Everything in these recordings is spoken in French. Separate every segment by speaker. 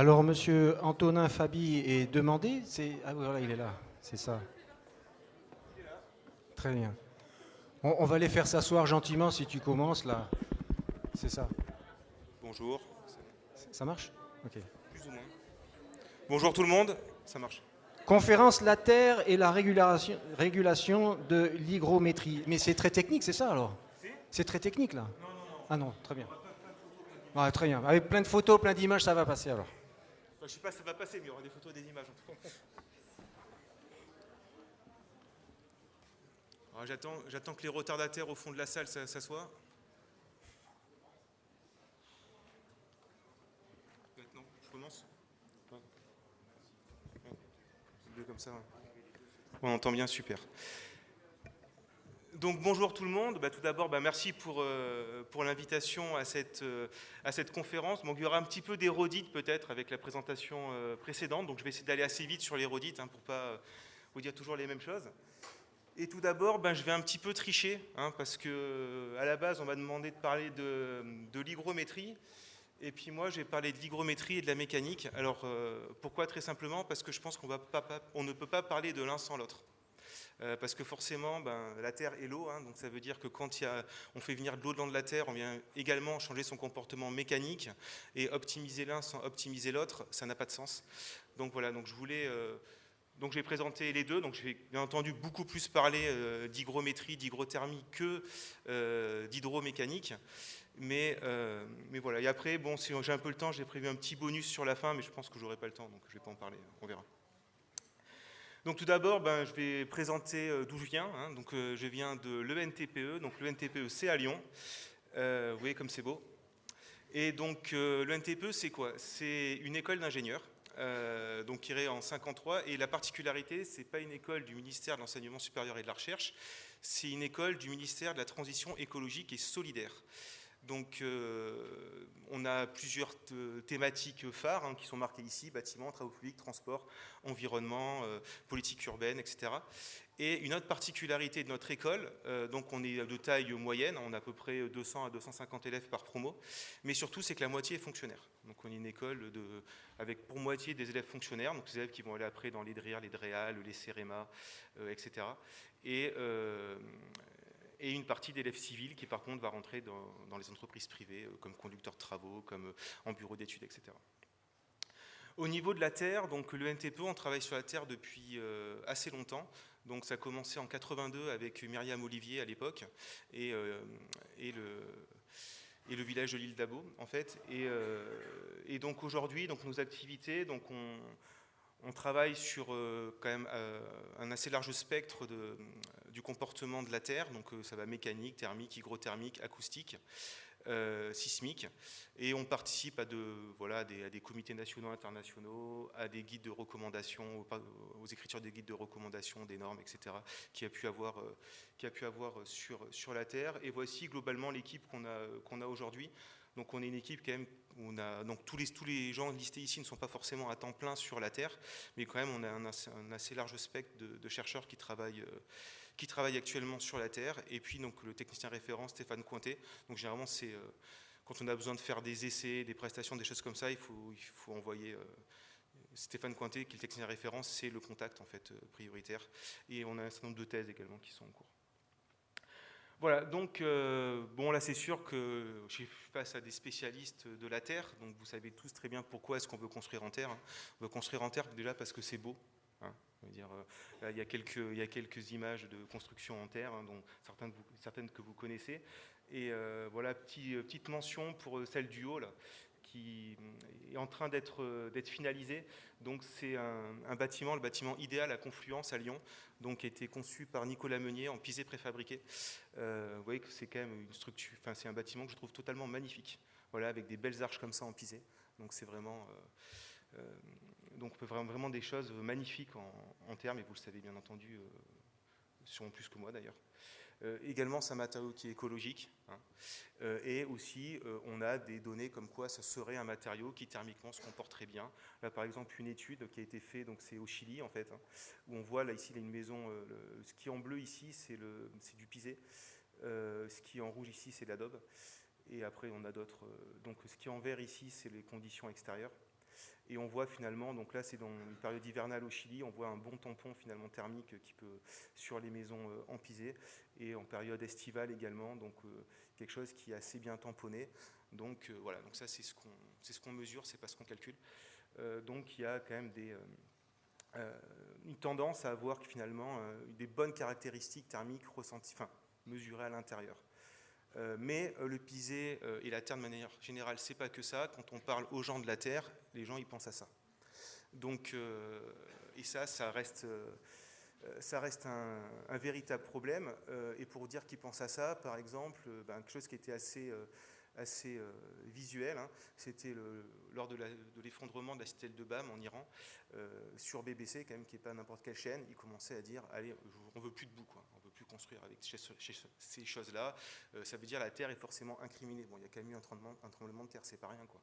Speaker 1: Alors, monsieur Antonin Fabi est demandé. Ah oui, voilà, il est là. C'est ça. Très bien. On va les faire s'asseoir gentiment si tu commences là. C'est ça.
Speaker 2: Bonjour,
Speaker 1: Ça marche? Ok.
Speaker 2: plus ou moins. Bonjour tout le monde, ça marche.
Speaker 1: Conférence La Terre et la régulation de l'hygrométrie. Mais c'est très technique, c'est ça alors? C'est très technique là? Ah non, très bien. Ouais, très bien. Avec plein de photos, plein d'images, ça va passer alors.
Speaker 2: Enfin, je sais pas si ça va passer, mais il y aura des photos et des images en tout cas. Alors, j'attends que les retardataires au fond de la salle s'assoient. Maintenant, je commence. Ouais. Deux comme ça. On entend bien, super. Donc bonjour tout le monde. Tout d'abord, merci pour l'invitation à cette conférence. Donc, il y aura un petit peu d'érudite peut-être avec la présentation précédente. Donc je vais essayer d'aller assez vite sur l'érudite pour ne pas vous dire toujours les mêmes choses. Et tout d'abord, je vais un petit peu tricher, parce que à la base, on m'a demandé de parler de l'hygrométrie. Et puis moi, j'ai parlé de l'hygrométrie et de la mécanique. Alors pourquoi? Très simplement parce que je pense qu'on ne peut pas parler de l'un sans l'autre. Parce que forcément, la Terre est l'eau, donc ça veut dire que quand on fait venir de l'eau dans de la Terre, on vient également changer son comportement mécanique, et optimiser l'un sans optimiser l'autre, ça n'a pas de sens. Donc voilà, donc donc j'ai présenté les deux, donc je vais bien entendu beaucoup plus parler d'hygrométrie, d'hygrothermie que d'hydromécanique. Mais voilà, et après, bon, si j'ai un peu le temps, j'ai prévu un petit bonus sur la fin, mais je pense que j'aurai pas le temps, donc je vais pas en parler, on verra. Donc tout d'abord, je vais présenter d'où je viens. Donc je viens de l'ENTPE. Donc l'ENTPE, c'est à Lyon. Vous voyez comme c'est beau. Et donc l'ENTPE, c'est quoi? C'est une école d'ingénieurs. Donc qui est en 53. Et la particularité, c'est pas une école du ministère de l'Enseignement supérieur et de la Recherche. C'est une école du ministère de la Transition écologique et solidaire. Donc on a plusieurs thématiques phares qui sont marquées ici: bâtiments, travaux publics, transport, environnement, politique urbaine, etc. Et une autre particularité de notre école, donc on est de taille moyenne, on a à peu près 200 à 250 élèves par promo, mais surtout c'est que la moitié est fonctionnaire. Donc on est une école avec pour moitié des élèves fonctionnaires, donc des élèves qui vont aller après dans les DRIR, les DREAL, les CEREMA, etc. Et une partie d'élèves civils qui par contre va rentrer dans les entreprises privées comme conducteur de travaux, comme en bureau d'études, etc. Au niveau de la Terre, donc le NTPE, on travaille sur la Terre depuis assez longtemps. Donc ça a commencé en 82 avec Myriam Olivier à l'époque et le village de l'île d'Abo en fait. Et donc aujourd'hui, donc nos activités, donc on travaille sur quand même un assez large spectre du comportement de la Terre, donc ça va mécanique, thermique, hygrothermique, acoustique, sismique, et on participe à des comités nationaux, internationaux, à des guides de recommandation, aux écritures des guides de recommandation, des normes, etc., qui a pu avoir sur la Terre. Et voici globalement l'équipe qu'on a aujourd'hui. Donc on est une équipe quand même où donc tous les gens listés ici ne sont pas forcément à temps plein sur la Terre, mais quand même on a un assez large spectre de chercheurs qui travaillent actuellement sur la Terre. Et puis donc le technicien référent Stéphane Cointet. Donc généralement c'est quand on a besoin de faire des essais, des prestations, des choses comme ça, il faut envoyer Stéphane Cointet, qui est le technicien référent, c'est le contact en fait prioritaire. Et on a un certain nombre de thèses également qui sont en cours. Voilà, donc bon là c'est sûr que je suis face à des spécialistes de la Terre, donc vous savez tous très bien pourquoi est-ce qu'on veut construire en Terre. On veut construire en Terre déjà parce que c'est beau. Je veux dire, là, il y a quelques images de construction en Terre, dont certaines que vous connaissez. Et voilà, petite mention pour celle du haut, là, qui est en train d'être finalisée. Donc c'est un bâtiment, le bâtiment idéal à Confluence à Lyon, donc qui a été conçu par Nicolas Meunier en pisé préfabriqué. Vous voyez que c'est quand même une structure, enfin c'est un bâtiment que je trouve totalement magnifique. Voilà, avec des belles arches comme ça en pisé. Donc c'est vraiment donc vraiment des choses magnifiques en termes, et vous le savez bien entendu, sûrement plus que moi d'ailleurs. Également, c'est un matériau qui est écologique. Et aussi, on a des données comme quoi ça serait un matériau qui thermiquement se comporte très bien. Là, par exemple, une étude qui a été faite, donc c'est au Chili en fait, où on voit là ici, il y a une maison. Ce qui est en bleu ici, c'est du pisé. Ce qui est en rouge ici, c'est de l'adobe. Et après, on a d'autres. Donc, ce qui est en vert ici, c'est les conditions extérieures. Et on voit finalement, donc là c'est dans une période hivernale au Chili, on voit un bon tampon finalement thermique qui peut, sur les maisons empisées, et en période estivale également, donc quelque chose qui est assez bien tamponné. Donc voilà, donc ça c'est ce qu'on mesure, c'est pas ce qu'on calcule. Donc il y a quand même une tendance à avoir finalement des bonnes caractéristiques thermiques ressenties, enfin mesurées à l'intérieur. Mais le pisé et la Terre de manière générale, c'est pas que ça. Quand on parle aux gens de la Terre, les gens ils pensent à ça. Donc, et ça reste un véritable problème. Et pour dire qu'ils pensent à ça, par exemple, quelque chose qui était assez visuel, hein, c'était lors de l'effondrement de la citadelle de Bam en Iran, sur BBC, quand même, qui n'est pas n'importe quelle chaîne, ils commençaient à dire allez, on veut plus de boue, quoi. On veut plus construire avec ces choses-là. Ça veut dire la Terre est forcément incriminée. Bon, il y a quand même eu un tremblement de terre, c'est pas rien, quoi.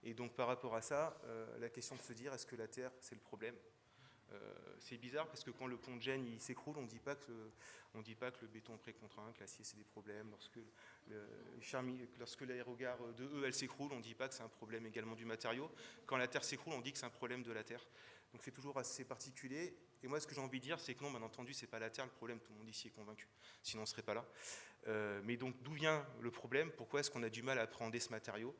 Speaker 2: Et donc par rapport à ça, la question de se dire est-ce que la Terre c'est le problème? C'est bizarre parce que quand le pont de Gênes il s'écroule, on ne dit pas que le béton précontraint, que l'acier c'est des problèmes. Lorsque l'aérogare de E elle s'écroule, on ne dit pas que c'est un problème également du matériau. Quand la Terre s'écroule, on dit que c'est un problème de la Terre. Donc c'est toujours assez particulier. Et moi ce que j'ai envie de dire, c'est que non, bien entendu, c'est pas la Terre le problème. Tout le monde ici est convaincu. Sinon on ne serait pas là. Mais donc d'où vient le problème? Pourquoi est-ce qu'on a du mal à appréhender ce matériau?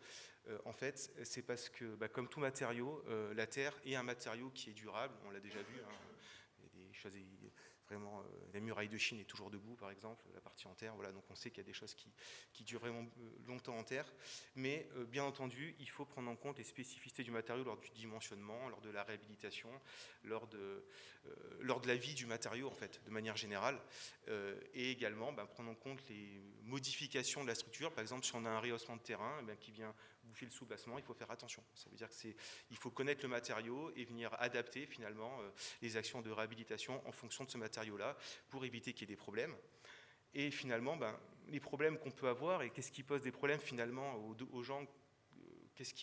Speaker 2: En fait, c'est parce que, comme tout matériau, la Terre est un matériau qui est durable, on l'a déjà vu, hein. Il y a des choses, vraiment, la muraille de Chine est toujours debout, par exemple, la partie en terre, voilà, donc on sait qu'il y a des choses qui durent vraiment longtemps en terre, mais bien entendu, il faut prendre en compte les spécificités du matériau lors du dimensionnement, lors de la réhabilitation, lors de la vie du matériau, en fait, de manière générale, et également prendre en compte les modifications de la structure. Par exemple, si on a un rehaussement de terrain qui vient bouffer le soubassement, il faut faire attention. Ça veut dire qu'il faut connaître le matériau et venir adapter finalement les actions de réhabilitation en fonction de ce matériau-là pour éviter qu'il y ait des problèmes. Et finalement, les problèmes qu'on peut avoir et qu'est-ce qui pose des problèmes finalement aux gens, qu'est-ce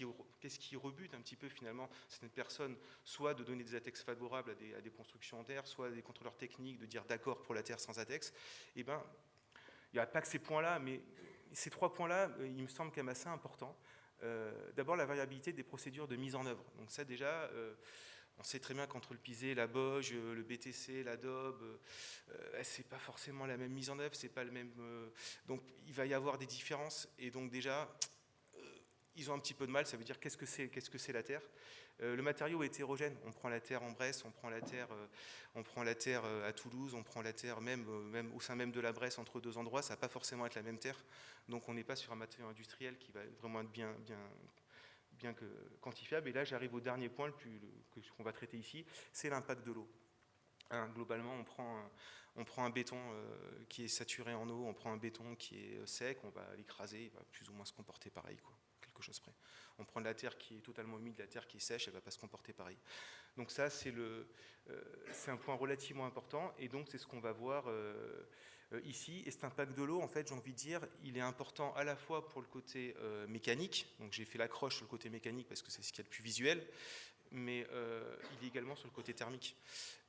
Speaker 2: qui rebute un petit peu finalement certaines personnes, soit de donner des ATEX favorables à des constructions en terre, soit des contrôleurs techniques de dire d'accord pour la terre sans ATEX. Et il n'y a pas que ces points-là, mais ces 3 points-là, il me semble quand même assez importants. D'abord, la variabilité des procédures de mise en œuvre. Donc ça, déjà, on sait très bien qu'entre le pisé, la boge, le BTC, l'adobe, c'est pas forcément la même mise en œuvre, c'est pas le même. Donc il va y avoir des différences. Et donc déjà, ils ont un petit peu de mal. Ça veut dire qu'est-ce que c'est la terre? Le matériau est hétérogène. On prend la terre en Bresse, on prend la terre à Toulouse, on prend la terre même au sein même de la Bresse entre 2 endroits. Ça va pas forcément être la même terre. Donc on n'est pas sur un matériau industriel qui va vraiment être bien que quantifiable. Et là, j'arrive au dernier point qu'on va traiter ici, c'est l'impact de l'eau. Globalement, on prend un béton qui est saturé en eau, on prend un béton qui est sec, on va l'écraser, il va plus ou moins se comporter pareil, quoi, quelque chose près. On prend de la terre qui est totalement humide, de la terre qui est sèche, elle ne va pas se comporter pareil. Donc ça, c'est un point relativement important, et donc c'est ce qu'on va voir ici. Et cet impact de l'eau, en fait, j'ai envie de dire, il est important à la fois pour le côté mécanique, donc j'ai fait l'accroche sur le côté mécanique parce que c'est ce qui est le plus visuel, mais il est également sur le côté thermique.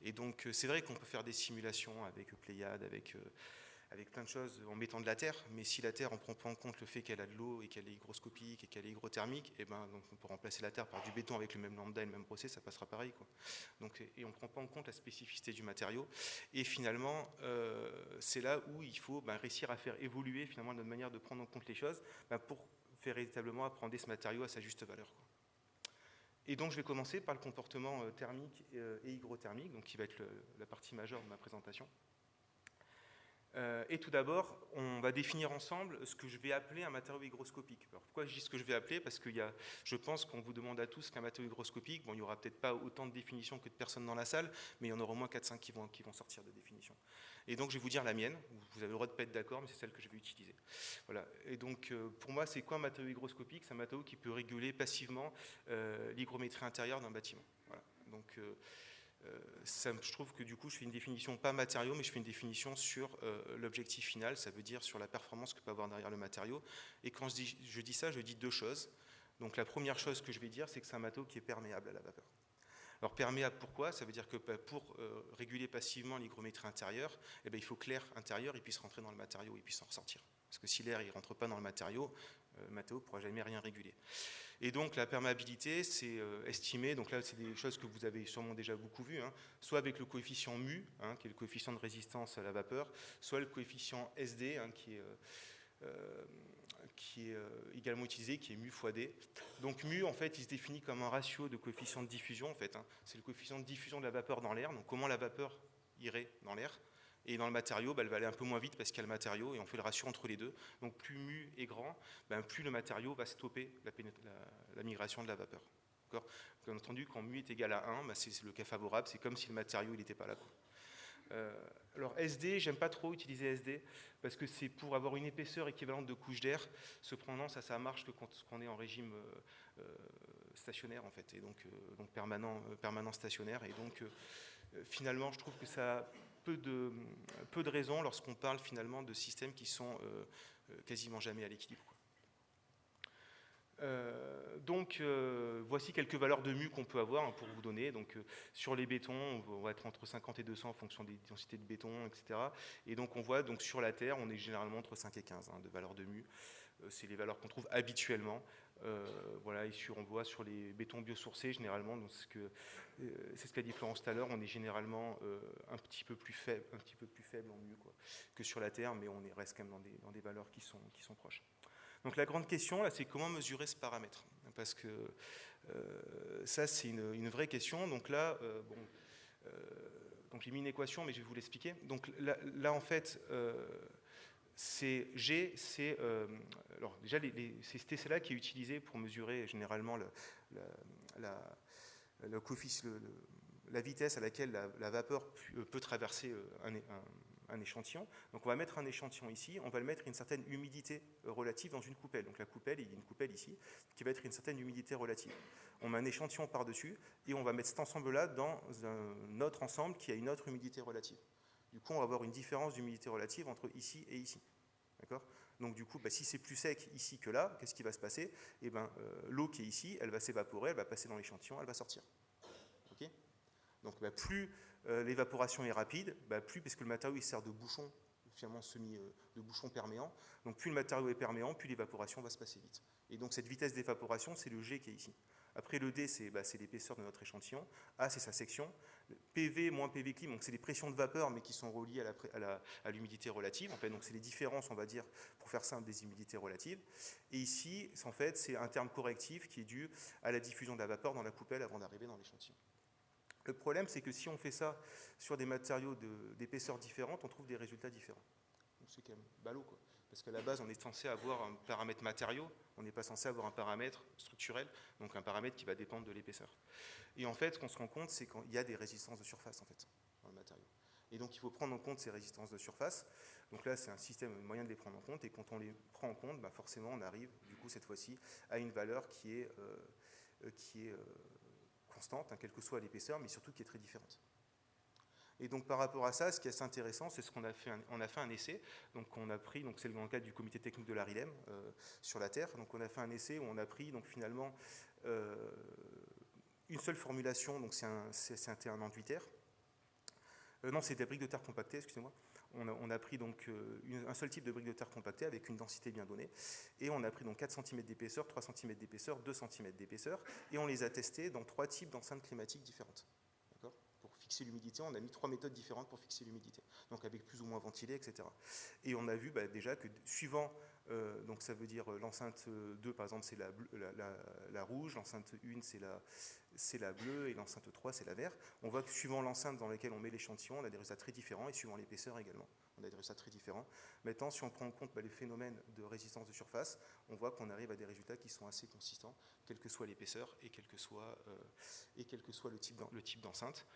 Speaker 2: Et donc c'est vrai qu'on peut faire des simulations avec Pléiades, avec plein de choses en mettant de la terre, mais si la terre on ne prend pas en compte le fait qu'elle a de l'eau et qu'elle est hygroscopique et qu'elle est hygrothermique, donc on peut remplacer la terre par du béton avec le même lambda et le même procès, ça passera pareil, quoi. Donc, et on ne prend pas en compte la spécificité du matériau. Et finalement, c'est là où il faut réussir à faire évoluer finalement notre manière de prendre en compte les choses pour faire véritablement appréhender ce matériau à sa juste valeur, quoi. Et donc je vais commencer par le comportement thermique et hygrothermique, donc qui va être la partie majeure de ma présentation. Et tout d'abord, on va définir ensemble ce que je vais appeler un matériau hygroscopique. Alors pourquoi je dis ce que je vais appeler? Parce que je pense qu'on vous demande à tous qu'un matériau hygroscopique, il n'y aura peut-être pas autant de définitions que de personnes dans la salle, mais il y en aura au moins 4-5 qui vont sortir de définition. Et donc je vais vous dire la mienne, vous avez le droit de ne pas être d'accord, mais c'est celle que je vais utiliser. Voilà. Et donc pour moi, c'est quoi un matériau hygroscopique? C'est un matériau qui peut réguler passivement l'hygrométrie intérieure d'un bâtiment. Voilà. Donc je trouve que du coup je fais une définition pas matériau, mais je fais une définition sur l'objectif final, ça veut dire sur la performance que peut avoir derrière le matériau. Et quand je dis ça, je dis 2 choses. Donc la première chose que je vais dire, c'est que c'est un matériau qui est perméable à la vapeur. Alors perméable, pourquoi? Ça veut dire que pour réguler passivement l'hygrométrie intérieure, il faut que l'air intérieur il puisse rentrer dans le matériau et puisse en ressortir. Parce que si l'air ne rentre pas dans le matériau ne pourra jamais rien réguler. Et donc la perméabilité, c'est estimé, donc là c'est des choses que vous avez sûrement déjà beaucoup vues, hein, soit avec le coefficient mu, hein, qui est le coefficient de résistance à la vapeur, soit le coefficient SD, hein, qui est également utilisé, qui est mu fois D. Donc mu, en fait, il se définit comme un ratio de coefficient de diffusion, en fait, hein, c'est le coefficient de diffusion de la vapeur dans l'air, donc comment la vapeur irait dans l'air. Et dans le matériau, elle va aller un peu moins vite parce qu'il y a le matériau et on fait le ratio entre les deux. Donc plus mu est grand, plus le matériau va stopper la migration de la vapeur. Bien entendu, quand mu est égal à 1, c'est le cas favorable, c'est comme si le matériau n'était pas là. Alors SD, j'aime pas trop utiliser SD parce que c'est pour avoir une épaisseur équivalente de couche d'air. Cependant, ça marche que quand on est en régime stationnaire en fait, et donc permanent stationnaire. Et donc finalement, je trouve que ça a peu de raisons lorsqu'on parle finalement de systèmes qui sont quasiment jamais à l'équilibre. Voici quelques valeurs de mu qu'on peut avoir, hein, pour vous donner. Donc, sur les bétons, on va être entre 50 et 200 en fonction des densités de béton, etc. Et donc on voit donc sur la Terre, on est généralement entre 5 et 15 de valeurs de mu. C'est les valeurs qu'on trouve habituellement. Voilà, ici on voit sur les bétons biosourcés, généralement, c'est ce qu'a dit Florence tout à l'heure, on est généralement un petit peu plus faible en mu que sur la Terre, mais on reste quand même dans des valeurs qui sont proches. Donc la grande question, là, c'est comment mesurer ce paramètre. Parce que ça, c'est une vraie question. Donc là, donc j'ai mis une équation, mais je vais vous l'expliquer. Donc là, en fait, G, c'est... alors déjà, c'est TCLA qui est utilisé pour mesurer généralement la vitesse à laquelle la vapeur peut traverser un échantillon. Donc on va mettre un échantillon ici, on va le mettre à une certaine humidité relative dans une coupelle. Donc la coupelle, il y a une coupelle ici, qui va être une certaine humidité relative. On met un échantillon par-dessus et on va mettre cet ensemble-là dans un autre ensemble qui a une autre humidité relative. Du coup, on va avoir une différence d'humidité relative entre ici et ici. D'accord ? Donc du coup, si c'est plus sec ici que là, qu'est-ce qui va se passer ? L'eau qui est ici, elle va s'évaporer, elle va passer dans l'échantillon, elle va sortir. Okay ? Donc plus l'évaporation est rapide, plus, parce que le matériau il sert de bouchon, finalement de bouchon perméant, donc plus le matériau est perméant, plus l'évaporation va se passer vite. Et donc cette vitesse d'évaporation, c'est le G qui est ici. Après le D, c'est l'épaisseur de notre échantillon, A c'est sa section, PV moins PV clim, donc c'est les pressions de vapeur mais qui sont reliées à l'humidité relative, en fait, donc c'est les différences, on va dire, pour faire simple, des humidités relatives. Et ici, en fait, c'est un terme correctif qui est dû à la diffusion de la vapeur dans la coupelle avant d'arriver dans l'échantillon. Le problème, c'est que si on fait ça sur des matériaux d'épaisseur différente, on trouve des résultats différents. Donc c'est quand même ballot, quoi. Parce qu'à la base, on est censé avoir un paramètre matériau, on n'est pas censé avoir un paramètre structurel, donc un paramètre qui va dépendre de l'épaisseur. Et en fait, ce qu'on se rend compte, c'est qu'il y a des résistances de surface, en fait, dans le matériau. Et donc, il faut prendre en compte ces résistances de surface. Donc là, c'est un moyen de les prendre en compte. Et quand on les prend en compte, forcément, on arrive, du coup, cette fois-ci, à une valeur qui est constante, hein, quelle que soit l'épaisseur, mais surtout qui est très différente. Et donc par rapport à ça, ce qui est assez intéressant, c'est ce qu'on a fait. On a fait un essai, donc on a pris, donc c'est dans le cadre du comité technique de l'ARILEM sur la Terre. Donc on a fait un essai où on a pris donc finalement une seule formulation, donc c'est un enduit-terre. Non, c'est des briques de terre compactées, excusez-moi. On a pris donc un seul type de brique de terre compactée avec une densité bien donnée. Et on a pris donc 4 cm d'épaisseur, 3 cm d'épaisseur, 2 cm d'épaisseur. Et on les a testés dans 3 types d'enceintes climatiques différentes. D'accord ? Pour fixer l'humidité, on a mis 3 méthodes différentes pour fixer l'humidité. Donc avec plus ou moins ventilé, etc. Et on a vu déjà que suivant, donc ça veut dire l'enceinte 2, par exemple, c'est la rouge, l'enceinte 1, c'est la bleue, et l'enceinte 3, c'est la verte. On voit que suivant l'enceinte dans laquelle on met l'échantillon, on a des résultats très différents, et suivant l'épaisseur également, on a des résultats très différents. Maintenant, si on prend en compte les phénomènes de résistance de surface, on voit qu'on arrive à des résultats qui sont assez consistants, quelle que soit l'épaisseur et quel que soit le type d'enceinte.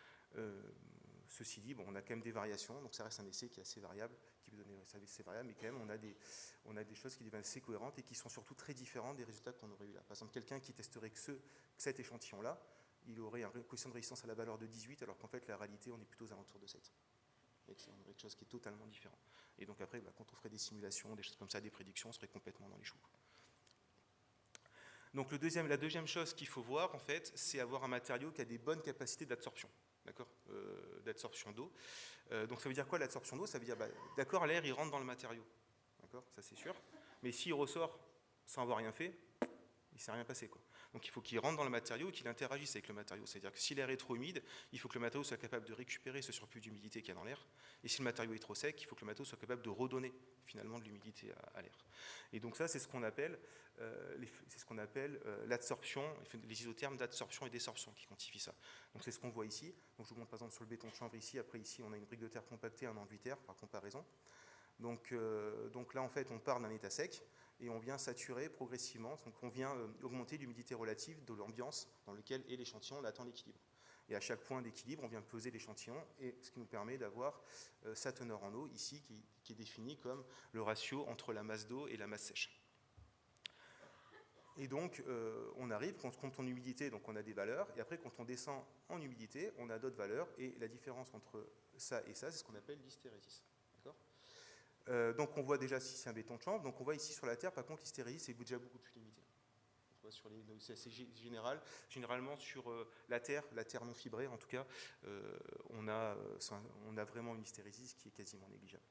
Speaker 2: Ceci dit, on a quand même des variations, donc ça reste un essai qui est assez variable, qui peut donner assez variable, mais quand même on a des choses qui deviennent assez cohérentes et qui sont surtout très différentes des résultats qu'on aurait eu là. Par exemple, quelqu'un qui testerait que cet échantillon-là, il aurait un coefficient de résistance à la valeur de 18, alors qu'en fait la réalité on est plutôt aux alentours de 7. Et c'est quelque chose qui est totalement différent. Et donc après, quand on ferait des simulations, des choses comme ça, des prédictions, on serait complètement dans les choux. Donc la deuxième chose qu'il faut voir, en fait, c'est avoir un matériau qui a des bonnes capacités d'absorption. D'accord, d'absorption d'eau. Donc ça veut dire quoi l'absorption d'eau ? Ça veut dire, d'accord, l'air il rentre dans le matériau. d'accord, ça c'est sûr. Mais s'il ressort sans avoir rien fait, il ne s'est rien passé, quoi. Donc il faut qu'il rentre dans le matériau et qu'il interagisse avec le matériau. C'est-à-dire que si l'air est trop humide, il faut que le matériau soit capable de récupérer ce surplus d'humidité qu'il y a dans l'air. Et si le matériau est trop sec, il faut que le matériau soit capable de redonner finalement de l'humidité à l'air. Et donc ça, c'est ce qu'on appelle l'adsorption, les isothermes d'adsorption et désorption qui quantifient ça. Donc c'est ce qu'on voit ici. Donc je vous montre par exemple sur le béton de chanvre ici. Après ici, on a une brique de terre compactée, un enduit terre par comparaison. Donc là, en fait, on part d'un état sec et on vient saturer progressivement, donc on vient augmenter l'humidité relative de l'ambiance dans laquelle est l'échantillon, on attend l'équilibre. Et à chaque point d'équilibre, on vient peser l'échantillon, et ce qui nous permet d'avoir sa teneur en eau, ici, qui est définie comme le ratio entre la masse d'eau et la masse sèche. Et donc, on arrive, quand on compte en humidité, donc on a des valeurs, et après, quand on descend en humidité, on a d'autres valeurs, et la différence entre ça et ça, c'est ce qu'on appelle l'hystérésis. Donc on voit déjà si c'est un béton de chanvre, donc on voit ici sur la Terre, par contre l'hystérésis c'est déjà beaucoup plus limité. C'est assez général. Généralement sur la Terre non fibrée en tout cas, on a vraiment une hystérésis qui est quasiment négligeable.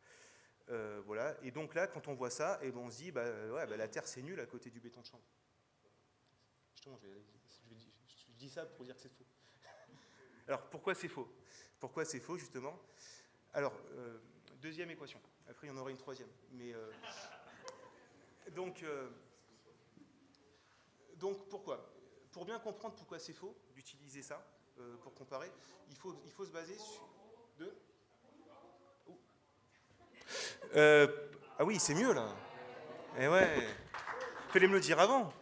Speaker 2: Voilà. Et donc là, quand on voit ça, et ben on se dit, la Terre c'est nul à côté du béton de chanvre. Justement, je dis ça pour dire que c'est faux. Alors pourquoi c'est faux? Pourquoi c'est faux justement? Alors, deuxième équation. Après, il y en aura une troisième. Mais, donc, pourquoi? Pour bien comprendre pourquoi c'est faux d'utiliser ça pour comparer, il faut se baser sur deux. Ah oui, c'est mieux là. Eh ouais. Fallait me le dire avant.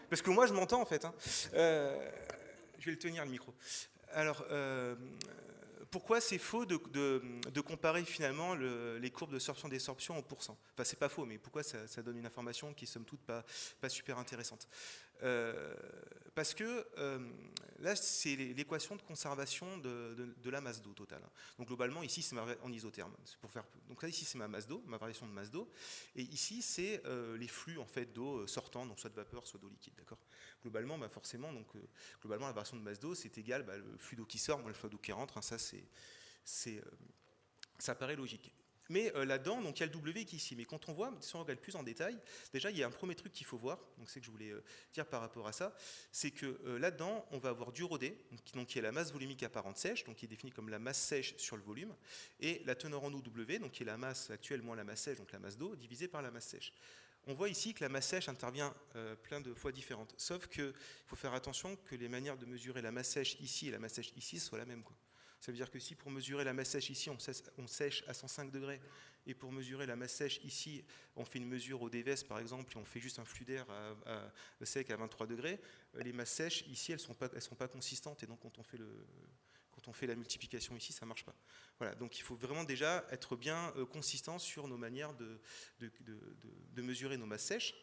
Speaker 2: Parce que moi, je m'entends en fait. Hein. Je vais le tenir le micro. Alors. Pourquoi c'est faux de comparer finalement les courbes de sorption-désorption en pourcent? Enfin, c'est pas faux, mais pourquoi ça donne une information qui est somme toute pas super intéressante? Parce que là, c'est l'équation de conservation de la masse d'eau totale. Donc globalement, ici, c'est en isotherme. Donc là, ici, c'est ma masse d'eau, ma variation de masse d'eau. Et ici, c'est les flux en fait, d'eau sortant, donc soit de vapeur, soit d'eau liquide. D'accord. Globalement, forcément, donc, globalement, la variation de masse d'eau, c'est égal le flux d'eau qui sort, moins le flux d'eau qui rentre. Hein, ça paraît logique. Mais là-dedans, donc il y a le W qui est ici. Mais quand on voit, si on regarde plus en détail, déjà il y a un premier truc qu'il faut voir. Donc c'est que je voulais dire par rapport à ça, c'est que là-dedans, on va avoir du ρD, donc qui est la masse volumique apparente sèche, donc qui est définie comme la masse sèche sur le volume, et la teneur en eau W, donc qui est la masse actuelle moins la masse sèche, donc la masse d'eau, divisée par la masse sèche. On voit ici que la masse sèche intervient plein de fois différentes. Sauf qu'il faut faire attention que les manières de mesurer la masse sèche ici et la masse sèche ici soient la même, quoi. Ça veut dire que si pour mesurer la masse sèche ici, on sèche à 105 degrés, et pour mesurer la masse sèche ici, on fait une mesure au DVS par exemple, et on fait juste un flux d'air sec à 23 degrés, les masses sèches ici, elles sont pas consistantes, et donc quand on fait la multiplication ici, ça ne marche pas. Voilà, donc il faut vraiment déjà être bien consistant sur nos manières de mesurer nos masses sèches.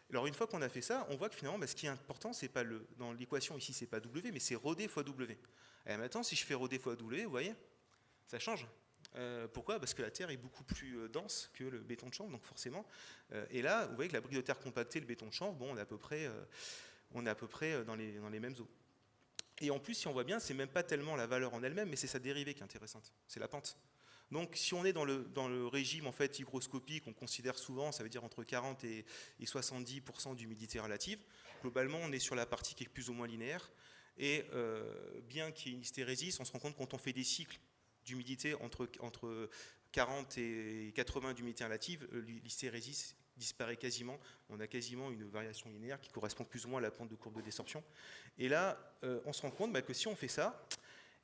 Speaker 2: Alors une fois qu'on a fait ça, on voit que finalement, ce qui est important, c'est pas dans l'équation ici, c'est pas W, mais c'est ρD fois W. Et maintenant, si je fais ρD fois W, vous voyez, ça change. Pourquoi? Parce que la terre est beaucoup plus dense que le béton de chanvre, donc forcément. Et là, vous voyez que la brique de terre compactée, le béton de chanvre, bon, on est à peu près dans les mêmes eaux. Et en plus, si on voit bien, c'est même pas tellement la valeur en elle-même, mais c'est sa dérivée qui est intéressante. C'est la pente. Donc, si on est dans le régime en fait hygroscopique, on considère souvent, ça veut dire entre 40 et 70% d'humidité relative. Globalement, on est sur la partie qui est plus ou moins linéaire. Et bien qu'il y ait une hystérésis, on se rend compte quand on fait des cycles d'humidité entre 40 et 80 d'humidité relative, l'hystérésis disparaît quasiment. On a quasiment une variation linéaire qui correspond plus ou moins à la pente de courbe de désorption. Et là, on se rend compte que si on fait ça,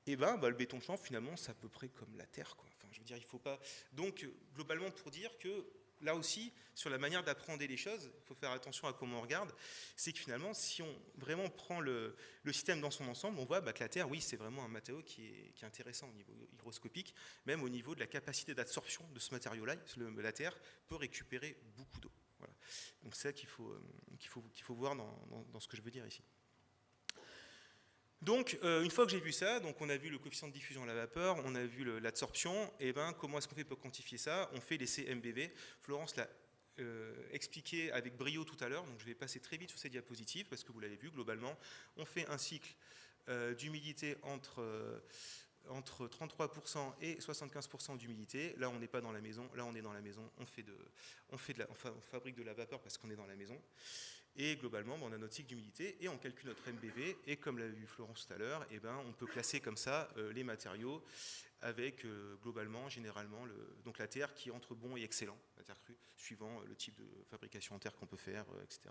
Speaker 2: le béton de chanvre, finalement, c'est à peu près comme la terre, quoi. Enfin, je veux dire, il faut pas. Donc, globalement, pour dire que là aussi, sur la manière d'apprendre les choses, il faut faire attention à comment on regarde, c'est que finalement, si on vraiment prend le système dans son ensemble, on voit que la Terre, oui, c'est vraiment un matériau qui est intéressant au niveau hygroscopique, même au niveau de la capacité d'absorption de ce matériau-là, la Terre peut récupérer beaucoup d'eau. Voilà. Donc c'est ça qu'il faut voir dans ce que je veux dire ici. Donc, une fois que j'ai vu ça, donc on a vu le coefficient de diffusion à la vapeur, on a vu l'adsorption, et comment est-ce qu'on fait pour quantifier ça? On fait les CMBV. Florence l'a expliqué avec brio tout à l'heure, donc je vais passer très vite sur ces diapositives, parce que vous l'avez vu, globalement, on fait un cycle d'humidité entre entre 33% et 75% d'humidité. Là, on n'est pas dans la maison. Là, on est dans la maison. On fabrique de la vapeur parce qu'on est dans la maison. Et globalement, on a notre cycle d'humidité et on calcule notre MBV. Et comme l'a vu Florence tout à l'heure, on peut classer comme ça les matériaux avec globalement, généralement, donc la terre qui est entre bon et excellent, la terre crue, suivant le type de fabrication en terre qu'on peut faire, etc.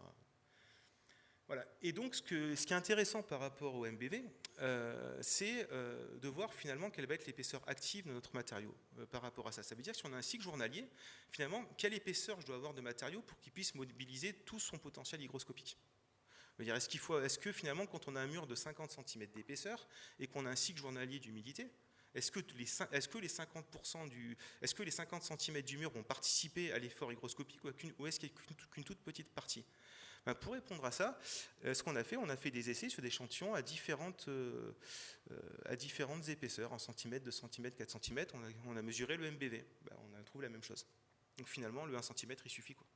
Speaker 2: Voilà. Et donc, ce qui est intéressant par rapport au MBV, c'est de voir finalement quelle va être l'épaisseur active de notre matériau par rapport à ça. Ça veut dire que si on a un cycle journalier, finalement, quelle épaisseur je dois avoir de matériau pour qu'il puisse mobiliser tout son potentiel hygroscopique. Est-ce que finalement, quand on a un mur de 50 cm d'épaisseur et qu'on a un cycle journalier d'humidité, est-ce que les 50 cm du mur vont participer à l'effort hygroscopique ou est-ce qu'il n'y a qu'une toute petite partie? Pour répondre à ça, ce qu'on a fait, on a fait des essais sur des échantillons à différentes épaisseurs, 1 cm, 2 cm, 4 cm, on a mesuré le MBV, on a trouvé la même chose. Donc finalement, le 1 cm, il suffit, quoi.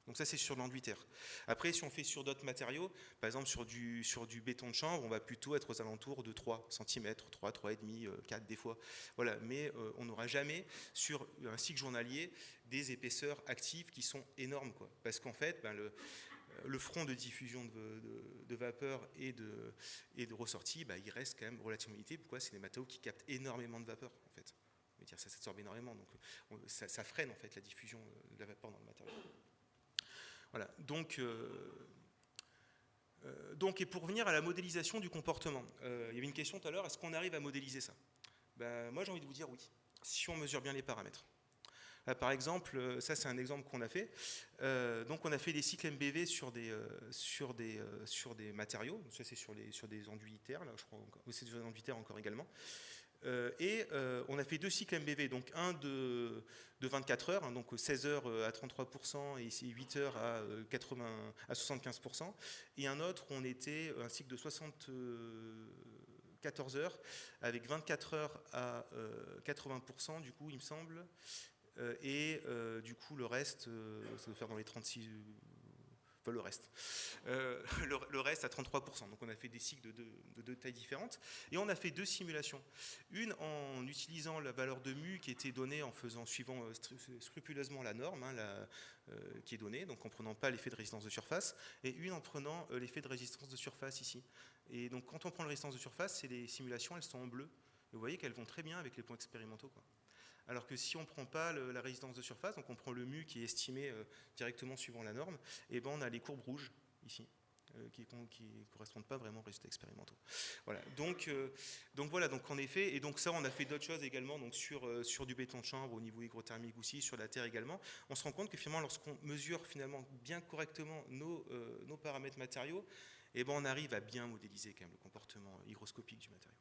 Speaker 2: Donc ça, c'est sur l'enduit terre. Après, si on fait sur d'autres matériaux, par exemple sur du béton de chanvre, on va plutôt être aux alentours de 3 cm, 3, 3,5, 4 des fois. Voilà. Mais on n'aura jamais, sur un cycle journalier, des épaisseurs actives qui sont énormes, quoi. Parce qu'en fait, le front de diffusion de vapeur et de ressortie, il reste quand même relativement limité. Pourquoi? C'est des matériaux qui captent énormément de vapeur, en fait. Ça s'absorbe énormément. Donc ça freine, en fait, la diffusion de la vapeur dans le matériau. Voilà, donc, et pour revenir à la modélisation du comportement, il y avait une question tout à l'heure, est-ce qu'on arrive à modéliser ça? Moi j'ai envie de vous dire oui, si on mesure bien les paramètres. Là, par exemple, ça c'est un exemple qu'on a fait. Donc on a fait des cycles MBV sur des matériaux, ça c'est sur des enduits terre, là, je crois, c'est sur des enduits terre encore également. On a fait 2 cycles MBV, donc un de 24 heures, donc 16 heures à 33% et 8 heures à 75%, et un autre où on était un cycle de 74 heures avec 24 heures à 80%, du coup il me semble, et du coup le reste, ça doit faire dans les 36... Enfin, le reste à 33%. Donc on a fait des cycles de 2 tailles différentes. Et on a fait 2 simulations. Une en utilisant la valeur de mu qui était donnée suivant scrupuleusement la norme qui est donnée, donc en ne prenant pas l'effet de résistance de surface, et une en prenant l'effet de résistance de surface ici. Et donc quand on prend la résistance de surface, c'est les simulations, elles sont en bleu. Et vous voyez qu'elles vont très bien avec les points expérimentaux, quoi. Alors que si on ne prend pas la résistance de surface, donc on prend le mu qui est estimé directement suivant la norme, et on a les courbes rouges ici, qui ne correspondent pas vraiment aux résultats expérimentaux. Voilà. Donc en effet, et donc ça on a fait d'autres choses également, donc sur du béton de chanvre au niveau hygrothermique aussi, sur la terre également. On se rend compte que finalement lorsqu'on mesure finalement bien correctement nos paramètres matériaux, on arrive à bien modéliser quand même le comportement hygroscopique du matériau.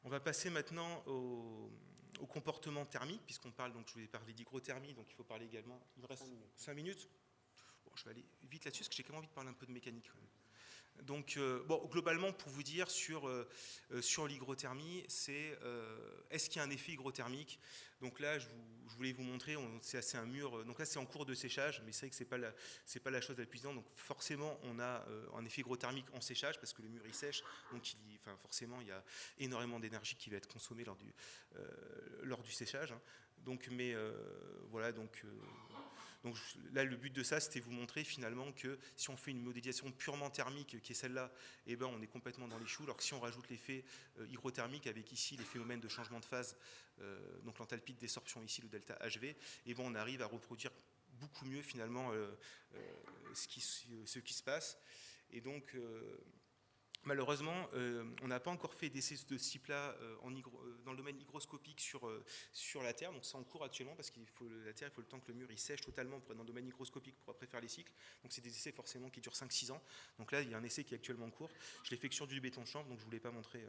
Speaker 2: On va passer maintenant au comportement thermique, puisqu'on parle, donc je vais parler d'hygrothermie, donc il faut parler également. Il me reste 5 minutes. Bon, je vais aller vite là-dessus, parce que j'ai quand même envie de parler un peu de mécanique. Donc, globalement, pour vous dire sur l'hygrothermie, est-ce qu'il y a un effet hygrothermique? Donc là, je voulais vous montrer, c'est un mur, donc là c'est en cours de séchage, mais c'est vrai que c'est pas la chose la plus évidente. Donc forcément, on a un effet hygrothermique en séchage, parce que le mur il sèche, donc forcément il y a énormément d'énergie qui va être consommée lors du séchage. Hein. Donc, voilà, donc là, le but de ça, c'était vous montrer finalement que si on fait une modélisation purement thermique, qui est celle-là, on est complètement dans les choux. Alors que si on rajoute l'effet hygrothermique avec ici les phénomènes de changement de phase, donc l'enthalpie de désorption ici, le delta HV, on arrive à reproduire beaucoup mieux finalement ce qui se passe. Et donc, malheureusement, on n'a pas encore fait d'essais de ce type-là dans le domaine hygroscopique sur la Terre, donc c'est en cours actuellement parce la Terre, il faut le temps que le mur il sèche totalement pour être dans le domaine hygroscopique pour après faire les cycles. Donc c'est des essais forcément qui durent 5-6 ans. Donc là, il y a un essai qui est actuellement en cours. Je l'ai fait que sur du béton de chanvre, donc je ne vous l'ai pas montré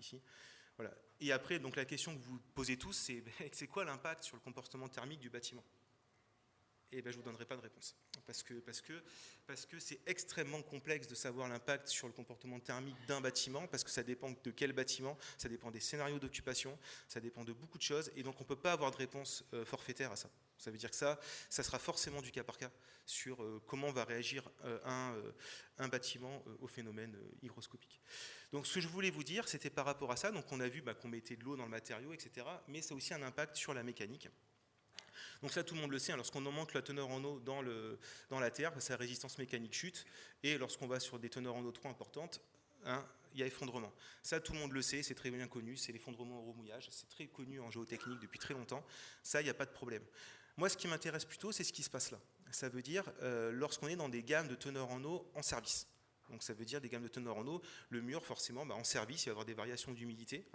Speaker 2: ici. Voilà. Et après, donc la question que vous posez tous, c'est quoi l'impact sur le comportement thermique du bâtiment ? Et je ne vous donnerai pas de réponse. Parce que c'est extrêmement complexe de savoir l'impact sur le comportement thermique d'un bâtiment, parce que ça dépend de quel bâtiment, ça dépend des scénarios d'occupation, ça dépend de beaucoup de choses, et donc on ne peut pas avoir de réponse forfaitaire à ça. Ça veut dire que ça sera forcément du cas par cas sur comment va réagir un bâtiment au phénomène hygroscopique. Donc ce que je voulais vous dire, c'était par rapport à ça, donc on a vu qu'on mettait de l'eau dans le matériau, etc. Mais ça a aussi un impact sur la mécanique. Donc ça, tout le monde le sait, lorsqu'on augmente la teneur en eau dans la terre, sa résistance mécanique chute, et lorsqu'on va sur des teneurs en eau trop importantes, il y a effondrement. Ça, tout le monde le sait, c'est très bien connu, c'est l'effondrement au remouillage, c'est très connu en géotechnique depuis très longtemps, ça, il n'y a pas de problème. Moi, ce qui m'intéresse plutôt, c'est ce qui se passe là. Ça veut dire lorsqu'on est dans des gammes de teneur en eau en service. Donc ça veut dire des gammes de teneur en eau, le mur forcément en service il va avoir des variations d'humidité,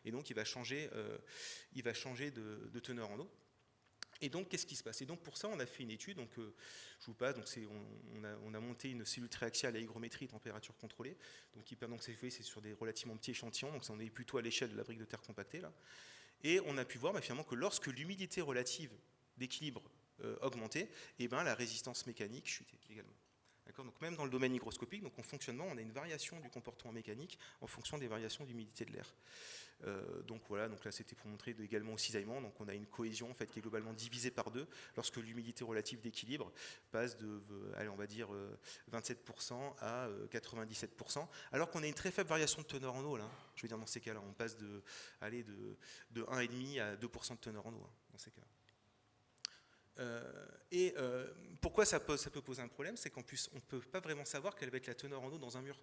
Speaker 2: et donc il va changer de teneur en eau. Et donc qu'est-ce qui se passe? Et donc pour ça on a fait une étude, donc je vous passe, donc on a monté une cellule triaxiale à hygrométrie température contrôlée, donc c'est sur des relativement petits échantillons, donc on est plutôt à l'échelle de la brique de terre compactée là. Et on a pu voir finalement que lorsque l'humidité relative d'équilibre augmentait, et la résistance mécanique chutait également. Donc même dans le domaine hygroscopique, donc en fonctionnement, on a une variation du comportement mécanique en fonction des variations d'humidité de l'air. Donc voilà, donc là c'était pour montrer également au cisaillement, donc on a une cohésion en fait qui est globalement divisée par 2 lorsque l'humidité relative d'équilibre passe de, on va dire 27% à 97%, alors qu'on a une très faible variation de teneur en eau là. Je veux dire dans ces cas-là, on passe de 1,5 à 2% de teneur en eau dans ces cas-là. Pourquoi ça peut poser un problème, c'est qu'en plus on ne peut pas vraiment savoir quelle va être la teneur en eau dans un mur.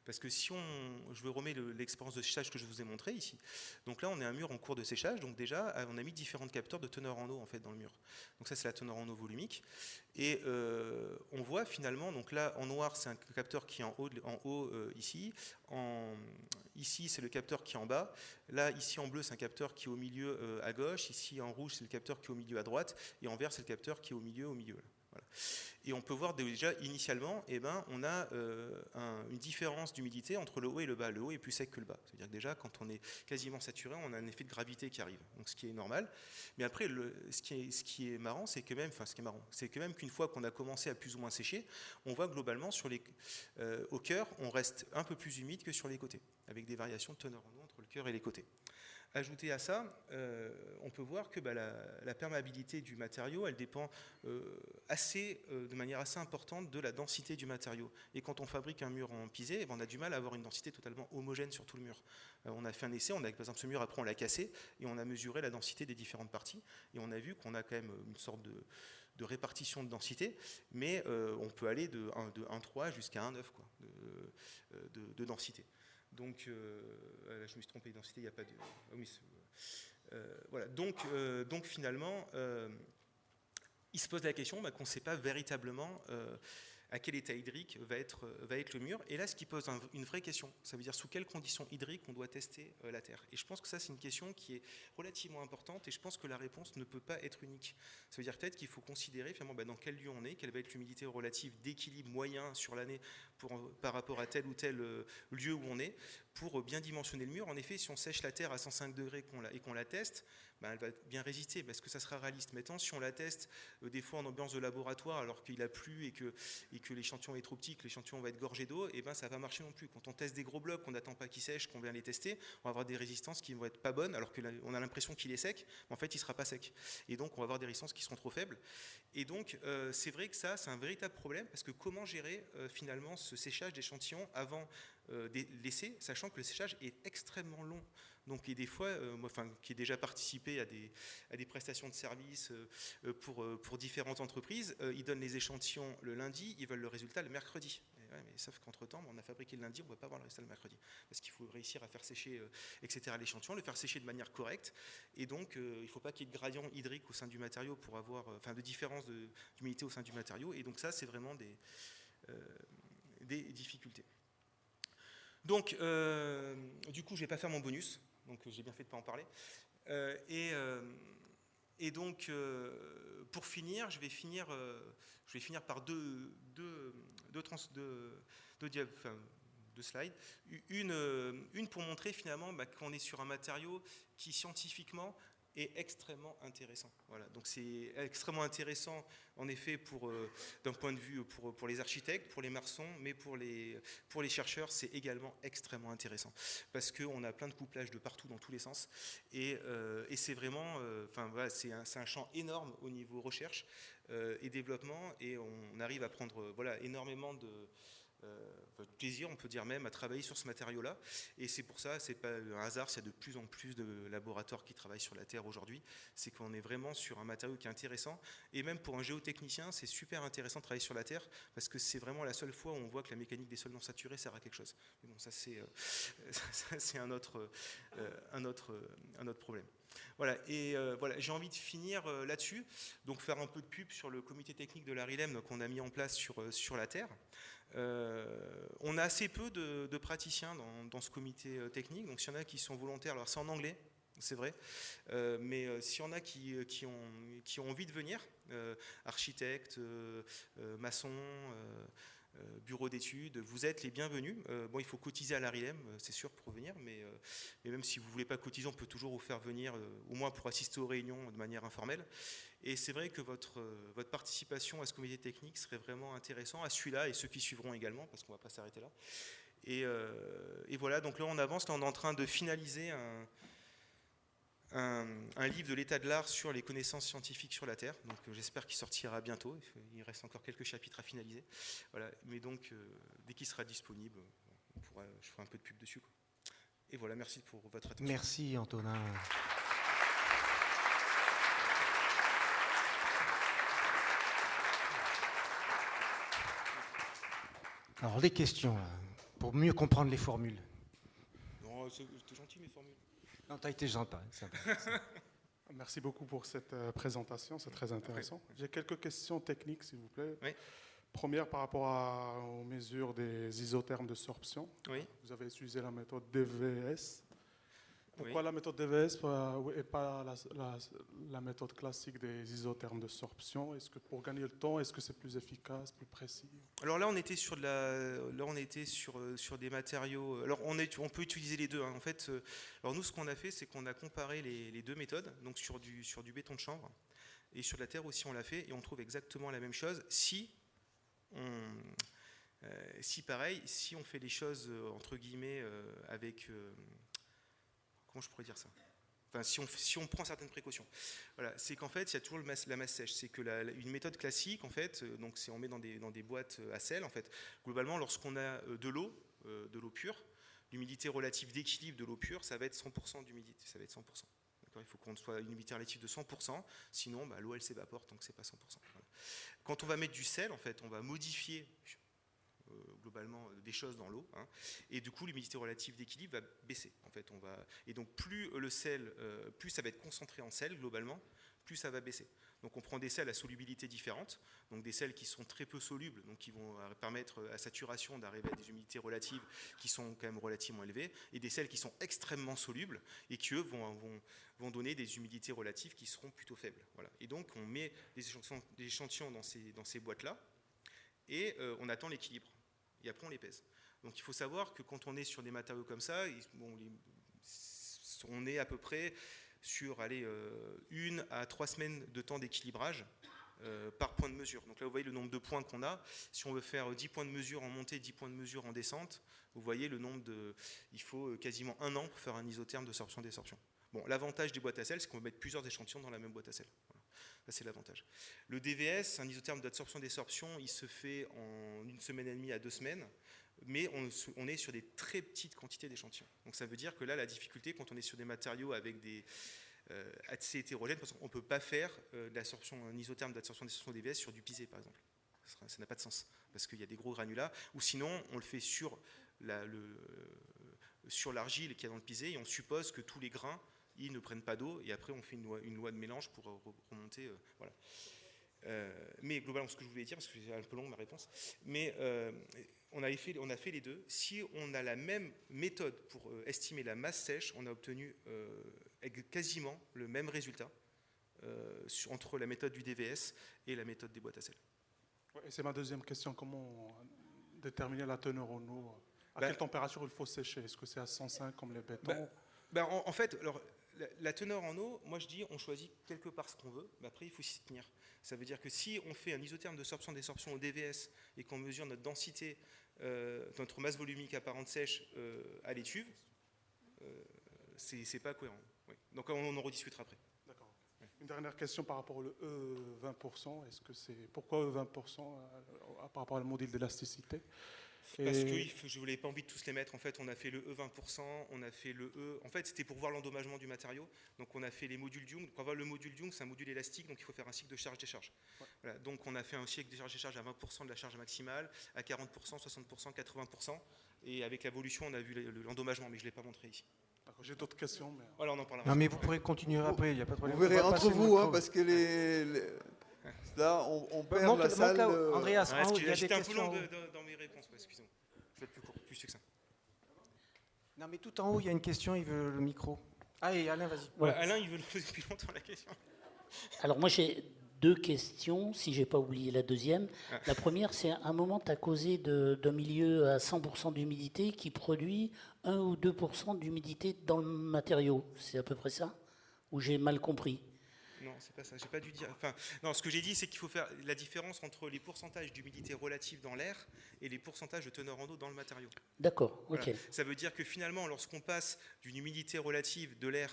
Speaker 2: Parce que si je remets l'expérience de séchage que je vous ai montré ici, donc là on est un mur en cours de séchage, donc déjà on a mis différents capteurs de teneur en eau en fait dans le mur. Donc ça c'est la teneur en eau volumique, et on voit finalement, donc là en noir c'est un capteur qui est en haut ici, ici c'est le capteur qui est en bas, là ici en bleu c'est un capteur qui est au milieu à gauche, ici en rouge c'est le capteur qui est au milieu à droite, et en vert c'est le capteur qui est au milieu là. Voilà. Et on peut voir déjà initialement, on a une différence d'humidité entre le haut et le bas. Le haut est plus sec que le bas. C'est-à-dire que déjà, quand on est quasiment saturé, on a un effet de gravité qui arrive, donc ce qui est normal. Mais après, ce qui est marrant, c'est que même qu'une fois qu'on a commencé à plus ou moins sécher, on voit globalement au cœur, on reste un peu plus humide que sur les côtés, avec des variations de teneur en eau entre le cœur et les côtés. Ajouté à ça, on peut voir que la perméabilité du matériau, elle dépend de manière assez importante de la densité du matériau. Et quand on fabrique un mur en pisé, on a du mal à avoir une densité totalement homogène sur tout le mur. On a fait un essai, par exemple ce mur, après on l'a cassé, et on a mesuré la densité des différentes parties, et on a vu qu'on a quand même une sorte de répartition de densité, mais on peut aller de 1,3 jusqu'à 1,9 de densité. Donc, je me suis trompé, densité, il n'y a pas de... voilà. Donc finalement, il se pose la question qu'on ne sait pas véritablement à quel état hydrique va être le mur. Et là, ce qui pose une vraie question, ça veut dire sous quelles conditions hydriques on doit tester la Terre. Et je pense que ça, c'est une question qui est relativement importante, et je pense que la réponse ne peut pas être unique. Ça veut dire peut-être qu'il faut considérer finalement dans quel lieu on est, quelle va être l'humidité relative d'équilibre moyen sur l'année par rapport à tel ou tel lieu où on est, pour bien dimensionner le mur. En effet, si on sèche la Terre à 105 degrés et qu'on la teste, elle va bien résister, parce que ça sera réaliste. Maintenant, si on la teste des fois en ambiance de laboratoire, alors qu'il a plu et que l'échantillon est trop petit, que l'échantillon va être gorgé d'eau, ça va marcher non plus. Quand on teste des gros blocs, qu'on n'attend pas qu'ils sèchent, qu'on vient les tester, on va avoir des résistances qui vont être pas bonnes, alors qu'on a l'impression qu'il est sec, mais en fait il ne sera pas sec. Et donc on va avoir des résistances qui seront trop faibles. Et donc c'est vrai que ça, c'est un véritable problème, parce que comment gérer finalement ce séchage d'échantillons avant l'essai, sachant que le séchage est extrêmement long. Donc, et des fois, qui ai déjà participé à des prestations de services pour différentes entreprises, ils donnent les échantillons le lundi, ils veulent le résultat le mercredi. Ouais, mais sauf qu'entre-temps, on a fabriqué le lundi, on ne va pas avoir le résultat le mercredi. Parce qu'il faut réussir à faire sécher, etc., l'échantillon, le faire sécher de manière correcte. Et donc, il ne faut pas qu'il y ait de gradient hydrique au sein du matériau pour avoir, de différence d'humidité au sein du matériau. Et donc ça, c'est vraiment des difficultés. Donc, du coup, je ne vais pas faire mon bonus. Donc j'ai bien fait de ne pas en parler. Et donc, pour finir, je vais finir par deux slides. Une pour montrer finalement qu'on est sur un matériau qui scientifiquement est extrêmement intéressant. Voilà. Donc c'est extrêmement intéressant en effet d'un point de vue pour les architectes, pour les maçons, mais pour les chercheurs, c'est également extrêmement intéressant parce qu'on a plein de couplages de partout dans tous les sens et c'est vraiment, voilà, c'est un champ énorme au niveau recherche et développement et on arrive à prendre voilà, énormément de plaisir, on peut dire même, à travailler sur ce matériau-là. Et c'est pour ça, c'est pas un hasard, s'il y a de plus en plus de laboratoires qui travaillent sur la Terre aujourd'hui. C'est qu'on est vraiment sur un matériau qui est intéressant. Et même pour un géotechnicien, c'est super intéressant de travailler sur la Terre parce que c'est vraiment la seule fois où on voit que la mécanique des sols non saturés sert à quelque chose. Mais bon, ça c'est un autre problème. Voilà, et voilà, j'ai envie de finir là-dessus, donc faire un peu de pub sur le comité technique de la RILEM qu'on a mis en place sur la Terre. On a assez peu de praticiens dans ce comité technique, donc s'il y en a qui sont volontaires, alors c'est en anglais, c'est vrai, mais s'il y en a qui ont envie de venir, architectes, maçons, bureau d'études, vous êtes les bienvenus. Bon, il faut cotiser à la RILEM, c'est sûr, pour venir, mais même si vous ne voulez pas cotiser, on peut toujours vous faire venir, au moins pour assister aux réunions de manière informelle. Et c'est vrai que votre participation à ce comité technique serait vraiment intéressant, à celui-là et ceux qui suivront également, parce qu'on ne va pas s'arrêter là. Et voilà, donc là on avance, là on est en train de finaliser un livre de l'état de l'art sur les connaissances scientifiques sur la Terre. Donc j'espère qu'il sortira bientôt. Il reste encore quelques chapitres à finaliser. Voilà. Mais donc dès qu'il sera disponible, je ferai un peu de pub dessus, quoi. Et voilà, merci pour votre attention.
Speaker 1: Merci Antonin. Alors les questions, là, pour mieux comprendre les formules.
Speaker 2: Non, c'était gentil mes formules.
Speaker 1: Non, tu as été gentil.
Speaker 3: Merci beaucoup pour cette présentation, c'est très intéressant. J'ai quelques questions techniques, s'il vous plaît.
Speaker 2: Oui.
Speaker 3: Première, par rapport aux mesures des isothermes de sorption.
Speaker 2: Oui.
Speaker 3: Vous avez utilisé la méthode DVS. Pourquoi
Speaker 2: Oui.
Speaker 3: la méthode DVS et pas la méthode classique des isothermes de sorption? Est-ce que pour gagner le temps, est-ce que c'est plus efficace, plus précis?
Speaker 2: Alors là, on était sur des matériaux. Alors on peut utiliser les deux, hein. En fait, alors nous, ce qu'on a fait, c'est qu'on a comparé les deux méthodes, donc sur du béton de chanvre et sur de la terre aussi, on l'a fait, et on trouve exactement la même chose. Si pareil, si on fait les choses entre guillemets avec comment je pourrais dire ça? Enfin, si on prend certaines précautions, voilà, c'est qu'en fait, il y a toujours la masse sèche. C'est que une méthode classique, en fait, donc on met dans des boîtes à sel. En fait, globalement, lorsqu'on a de l'eau pure, l'humidité relative d'équilibre de l'eau pure, ça va être 100% d'humidité. Ça va être 100%. D'accord, il faut qu'on soit une humidité relative de 100%, sinon l'eau elle s'évapore tant que c'est pas 100%. Voilà. Quand on va mettre du sel, en fait, on va modifier globalement des choses dans l'eau, hein, et du coup l'humidité relative d'équilibre va baisser. En fait, et donc plus le sel, plus ça va être concentré en sel globalement, plus ça va baisser. Donc on prend des sels à solubilité différente, donc des sels qui sont très peu solubles, donc qui vont permettre à saturation d'arriver à des humidités relatives qui sont quand même relativement élevées, et des sels qui sont extrêmement solubles et qui eux vont donner des humidités relatives qui seront plutôt faibles. Voilà. Et donc on met des échantillons dans ces boîtes-là et on attend l'équilibre. Et après on les pèse. Donc il faut savoir que quand on est sur des matériaux comme ça, on est à peu près sur 1 à 3 semaines de temps d'équilibrage par point de mesure. Donc là vous voyez le nombre de points qu'on a. Si on veut faire 10 points de mesure en montée, 10 points de mesure en descente, vous voyez le nombre il faut quasiment 1 an pour faire un isotherme de sorption-désorption. Bon, l'avantage des boîtes à sel, c'est qu'on peut mettre plusieurs échantillons dans la même boîte à sel. Voilà. Ça, c'est l'avantage. Le DVS, un isotherme d'absorption-désorption, il se fait en 1 semaine et demie à 2 semaines, mais on est sur des très petites quantités d'échantillons. Donc ça veut dire que là, la difficulté, quand on est sur des matériaux avec des assez hétérogènes, parce qu'on ne peut pas faire un isotherme d'absorption-désorption DVS sur du pisé, par exemple. Ça n'a pas de sens, parce qu'il y a des gros granulats, ou sinon, on le fait sur l'argile qu'il y a dans le pisé, et on suppose que tous les grains ils ne prennent pas d'eau, et après on fait une loi de mélange pour remonter. Voilà. Mais globalement, ce que je voulais dire, parce que c'est un peu long ma réponse, mais on a fait les deux. Si on a la même méthode pour estimer la masse sèche, on a obtenu quasiment le même résultat entre la méthode du DVS et la méthode des boîtes à sel.
Speaker 3: Ouais, et c'est ma deuxième question. Comment déterminer la teneur en eau? À quelle température il faut sécher? Est-ce que c'est à 105 comme les bétons?
Speaker 2: En fait, alors, la teneur en eau, moi je dis, on choisit quelque part ce qu'on veut, mais après il faut s'y tenir. Ça veut dire que si on fait un isotherme de sorption-désorption au DVS et qu'on mesure notre densité, notre masse volumique apparente sèche à l'étuve, c'est pas cohérent. Oui. Donc on en rediscutera après.
Speaker 3: D'accord. Une dernière question par rapport au E20%. Pourquoi E20% par rapport au modèle d'élasticité?
Speaker 2: Parce que je voulais pas envie de tous les mettre. En fait, on a fait le E20%, on a fait le E. En fait, c'était pour voir l'endommagement du matériau. Donc, on a fait les modules Young. Pour avoir le module Young, c'est un module élastique, donc il faut faire un cycle de charge-décharge. Ouais. Voilà. Donc, on a fait un cycle de charge-décharge à 20% de la charge maximale, à 40%, 60%, 80%. Et avec l'évolution, on a vu l'endommagement, mais je ne l'ai pas montré ici.
Speaker 3: J'ai d'autres questions. Mais...
Speaker 2: Voilà, on en parlera.
Speaker 1: Non, mais vous pourrez continuer après, il n'y a pas de problème.
Speaker 4: Vous verrez entre vous, parce que là, on perd la salle.
Speaker 1: Andreas, il y a des
Speaker 2: j'étais un peu
Speaker 1: questions.
Speaker 2: long dans mes réponses, excusez-moi. Je vais être plus court, plus succinct.
Speaker 1: Non, mais tout en haut, il y a une question, il veut le micro. Ah, et Alain, vas-y.
Speaker 2: Voilà, Alain, il veut le poser depuis longtemps, la question.
Speaker 5: Alors moi, j'ai deux questions, si je n'ai pas oublié la deuxième. La première, c'est à un moment, tu as causé d'un milieu à 100% d'humidité qui produit 1 ou 2% d'humidité dans le matériau. C'est à peu près ça? Ou j'ai mal compris?
Speaker 2: Non, c'est pas ça. J'ai pas dû dire. Enfin, non, ce que j'ai dit, c'est qu'il faut faire la différence entre les pourcentages d'humidité relative dans l'air et les pourcentages de teneur en eau dans le matériau.
Speaker 5: D'accord,
Speaker 2: voilà.
Speaker 5: ok.
Speaker 2: Ça veut dire que finalement, lorsqu'on passe d'une humidité relative de l'air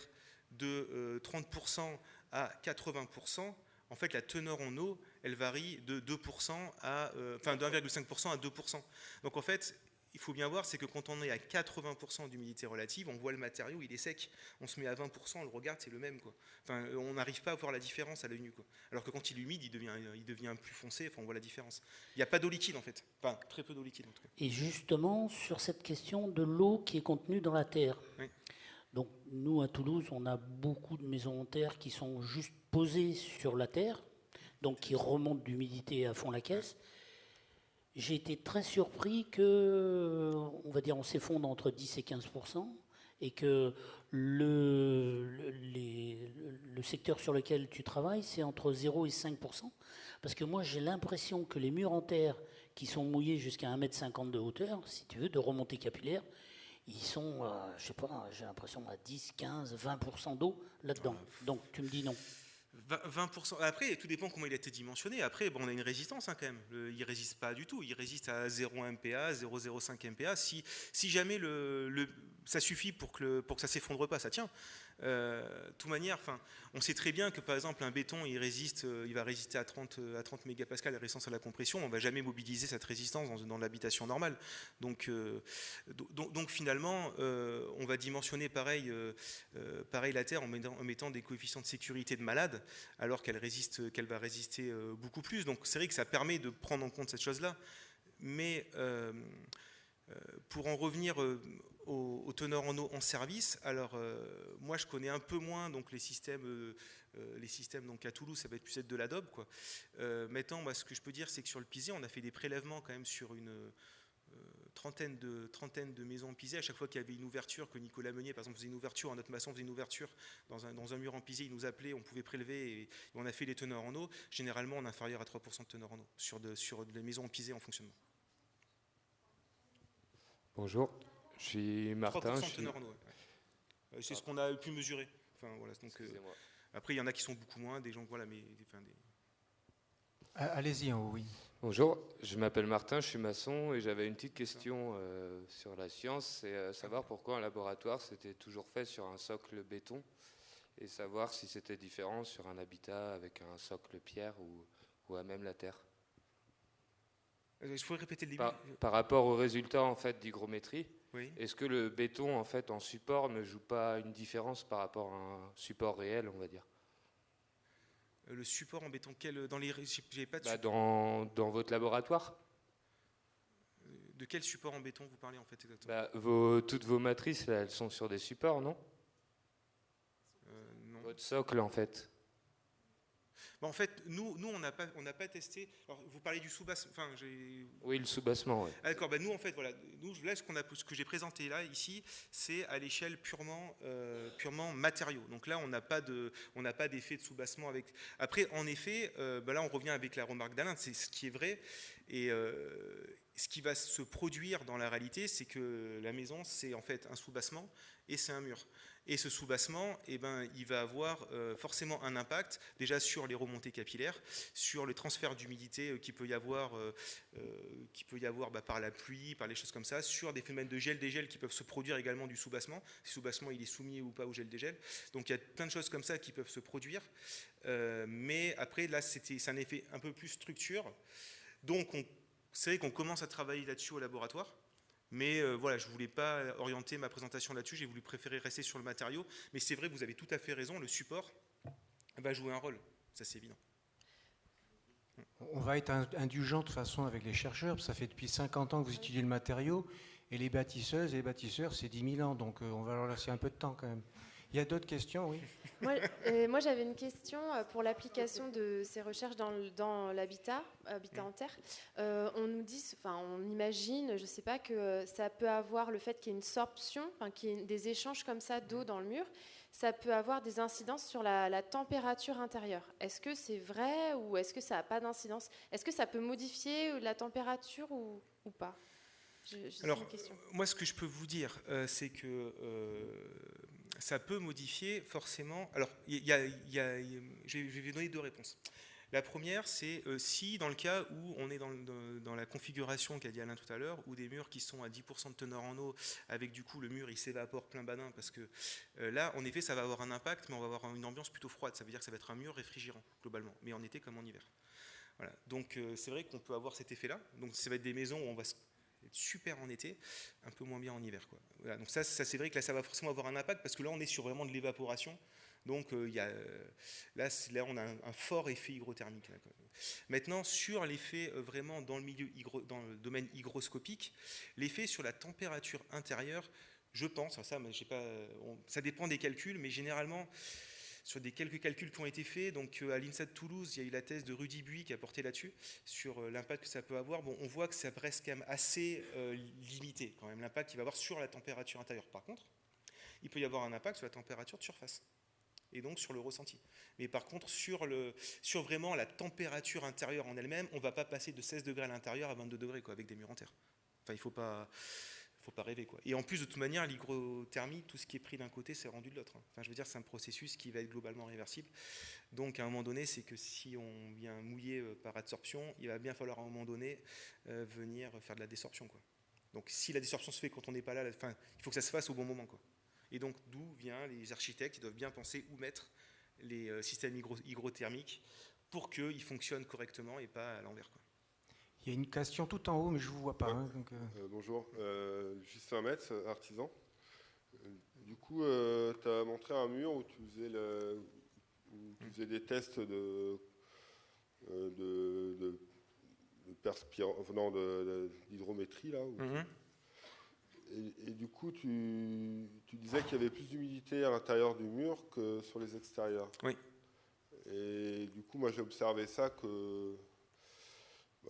Speaker 2: de 30% à 80%, en fait, la teneur en eau, elle varie de 2% à, enfin, de 1,5% à 2%. Donc, en fait, il faut bien voir, c'est que quand on est à 80% d'humidité relative, on voit le matériau, il est sec. On se met à 20%, on le regarde, c'est le même, quoi. Enfin, on n'arrive pas à voir la différence à l'œil nu, quoi. Alors que quand il est humide, il devient plus foncé, enfin, on voit la différence. Il n'y a pas d'eau liquide, en fait. Enfin, très peu d'eau liquide, en tout cas.
Speaker 5: Et justement, sur cette question de l'eau qui est contenue dans la terre.
Speaker 2: Oui.
Speaker 5: Donc, nous, à Toulouse, on a beaucoup de maisons en terre qui sont juste posées sur la terre, donc qui remontent d'humidité à fond la caisse. J'ai été très surpris que, on va dire, on s'effondre entre 10 et 15%, et que le secteur sur lequel tu travailles, c'est entre 0 et 5%. Parce que moi, j'ai l'impression que les murs en terre qui sont mouillés jusqu'à 1,50 m de hauteur, si tu veux, de remontée capillaire, ils sont, je sais pas, j'ai l'impression à 10, 15, 20% d'eau là-dedans. Donc, tu me dis non.
Speaker 2: 20%. Après, tout dépend comment il a été dimensionné. Après, bon, on a une résistance, hein, quand même. Il ne résiste pas du tout. Il résiste à 0,1 MPa, 0,05 MPa. Si jamais ça suffit pour que ça ne s'effondre pas, ça tient. De toute manière, on sait très bien que, par exemple, un béton, il va résister à 30 mégapascales de résistance à la compression. On ne va jamais mobiliser cette résistance dans l'habitation normale. Donc finalement, on va dimensionner pareil la Terre en mettant des coefficients de sécurité de malade, alors qu'elle va résister beaucoup plus. Donc c'est vrai que ça permet de prendre en compte cette chose-là. Mais pour en revenir aux teneurs en eau en service, alors moi je connais un peu moins donc les systèmes donc à Toulouse, ça va être plus être de l'adobe, quoi. Maintenant, moi ce que je peux dire, c'est que sur le Pisé, on a fait des prélèvements quand même sur une trentaine de maisons en Pisé. À chaque fois qu'il y avait une ouverture, que Nicolas Meunier par exemple faisait une ouverture, un autre maçon faisait une ouverture dans un mur en Pisé, il nous appelait, on pouvait prélever et on a fait les teneurs en eau. Généralement, on est inférieur à 3% de teneur en eau sur des maisons en Pisé en fonctionnement.
Speaker 6: Bonjour, je suis Martin.
Speaker 2: 3% de teneur en eau, ouais. C'est ce qu'on a pu mesurer. Enfin, voilà, donc, après, il y en a qui sont beaucoup moins, des gens, voilà, mais
Speaker 1: Allez-y en haut, oui.
Speaker 6: Bonjour, je m'appelle Martin, je suis maçon et j'avais une petite question sur la science, c'est savoir pourquoi un laboratoire c'était toujours fait sur un socle béton et savoir si c'était différent sur un habitat avec un socle pierre ou à même la terre.
Speaker 2: Je pourrais répéter le début.
Speaker 6: Par rapport aux résultats en fait d'hygrométrie,
Speaker 2: oui.
Speaker 6: Est-ce que le béton en fait en support ne joue pas une différence par rapport à un support réel, on va dire?
Speaker 2: Le support en béton, dans les, j'ai pas de
Speaker 6: dans votre laboratoire.
Speaker 2: De quel support en béton vous parlez en fait exactement?
Speaker 6: Toutes vos matrices là, elles sont sur des supports, non?
Speaker 2: Non.
Speaker 6: Votre socle en fait.
Speaker 2: En fait, nous on n'a pas testé. Alors, vous parlez du sous-bassement.
Speaker 6: Oui, le sous-bassement. Ouais.
Speaker 2: Ah, d'accord. Nous, en fait, voilà. Nous, là, ce que j'ai présenté là, ici, c'est à l'échelle purement matériaux. Donc là, on n'a pas d'effet de sous-bassement avec. Après, en effet, là, on revient avec la remarque d'Alain. C'est ce qui est vrai. Et ce qui va se produire dans la réalité, c'est que la maison, c'est en fait un sous-bassement et c'est un mur. Et ce soubassement, eh ben, il va avoir forcément un impact déjà sur les remontées capillaires, sur le transfert d'humidité qu'il peut y avoir, par la pluie, par les choses comme ça, sur des phénomènes de gel-dégel qui peuvent se produire également du soubassement. Si le soubassement il est soumis ou pas au gel-dégel. Donc il y a plein de choses comme ça qui peuvent se produire. Mais après, là, c'est un effet un peu plus structure. Donc c'est vrai qu'on commence à travailler là-dessus au laboratoire. Mais voilà, je ne voulais pas orienter ma présentation là-dessus, j'ai voulu préférer rester sur le matériau. Mais c'est vrai que vous avez tout à fait raison, le support va jouer un rôle, ça c'est évident.
Speaker 1: On va être indulgent de toute façon avec les chercheurs, parce que ça fait depuis 50 ans que vous étudiez le matériau, et les bâtisseuses et les bâtisseurs, c'est 10 000 ans, donc on va leur laisser un peu de temps quand même. Il y a d'autres questions, oui?
Speaker 7: Moi, j'avais une question pour l'application de ces recherches dans l'habitat, habitat en terre. On nous dit, enfin, on imagine, je ne sais pas, que ça peut avoir le fait qu'il y ait une sorption, enfin, qu'il y ait des échanges comme ça d'eau dans le mur, ça peut avoir des incidences sur la température intérieure. Est-ce que c'est vrai ou est-ce que ça n'a pas d'incidence? Est-ce que ça peut modifier la température ou pas?
Speaker 2: Alors, moi, ce que je peux vous dire, c'est que ça peut modifier forcément. Alors, je vais donner deux réponses. La première, c'est si dans le cas où on est dans la configuration qu'a dit Alain tout à l'heure, où des murs qui sont à 10% de teneur en eau, avec du coup le mur il s'évapore plein badin, parce que là, en effet, ça va avoir un impact, mais on va avoir une ambiance plutôt froide. Ça veut dire que ça va être un mur réfrigérant, globalement, mais en été comme en hiver. Voilà. Donc, c'est vrai qu'on peut avoir cet effet-là. Donc, ça va être des maisons où on va être super en été, un peu moins bien en hiver, quoi. Voilà, donc ça c'est vrai que là ça va forcément avoir un impact parce que là on est sur vraiment de l'évaporation, donc là on a un fort effet hygrothermique. Là, quoi. Maintenant sur l'effet vraiment dans le domaine hygroscopique, l'effet sur la température intérieure, je pense, ça dépend des calculs, mais généralement sur quelques calculs qui ont été faits, donc à l'INSA de Toulouse, il y a eu la thèse de Rudy Buis qui a porté là-dessus, sur l'impact que ça peut avoir. Bon, on voit que ça reste quand même assez limité, quand même, l'impact qu'il va avoir sur la température intérieure. Par contre, il peut y avoir un impact sur la température de surface, et donc sur le ressenti. Mais par contre, sur vraiment la température intérieure en elle-même, on ne va pas passer de 16 degrés à l'intérieur à 22 degrés, quoi, avec des murs en terre. Enfin, il ne faut pas rêver, quoi. Et en plus, de toute manière, l'hygrothermie, tout ce qui est pris d'un côté, c'est rendu de l'autre. Enfin, je veux dire, c'est un processus qui va être globalement réversible. Donc, à un moment donné, c'est que si on vient mouiller par adsorption, il va bien falloir à un moment donné venir faire de la désorption, quoi. Donc, si la désorption se fait quand on n'est pas là, il faut que ça se fasse au bon moment, quoi. Et donc, d'où vient les architectes qui doivent bien penser où mettre les systèmes hygrothermiques pour qu'ils fonctionnent correctement et pas à l'envers, quoi.
Speaker 1: Il y a une question tout en haut, mais je ne vous vois pas. Hein, donc,
Speaker 8: bonjour, Justin Metz, artisan. Du coup, tu as montré un mur où tu faisais des tests d'hydrométrie, là. Et du coup, tu disais qu'il y avait plus d'humidité à l'intérieur du mur que sur les extérieurs.
Speaker 2: Oui.
Speaker 8: Et du coup, moi, j'ai observé ça que...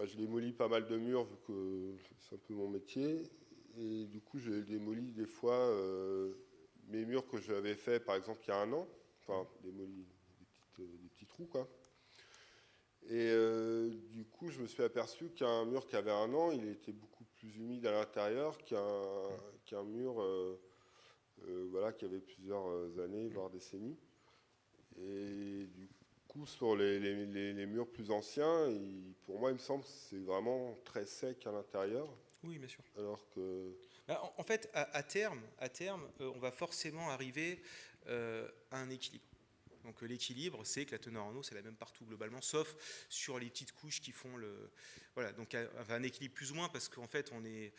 Speaker 8: je démolis pas mal de murs vu que c'est un peu mon métier. Et du coup, j'ai démoli des fois mes murs que j'avais fait, par exemple, il y a un an. Enfin, démoli des petits trous, quoi. Et du coup, je me suis aperçu qu'un mur qui avait un an, il était beaucoup plus humide à l'intérieur qu'un mur qui avait plusieurs années, voire décennies. Et du coup, sur les murs plus anciens, pour moi, il me semble que c'est vraiment très sec à l'intérieur.
Speaker 2: Oui, bien sûr.
Speaker 8: Alors que...
Speaker 2: En fait, à terme, on va forcément arriver à un équilibre. Donc l'équilibre, c'est que la teneur en eau, c'est la même partout globalement, sauf sur les petites couches qui font le... Voilà, donc un équilibre plus ou moins, parce qu'en fait, on est...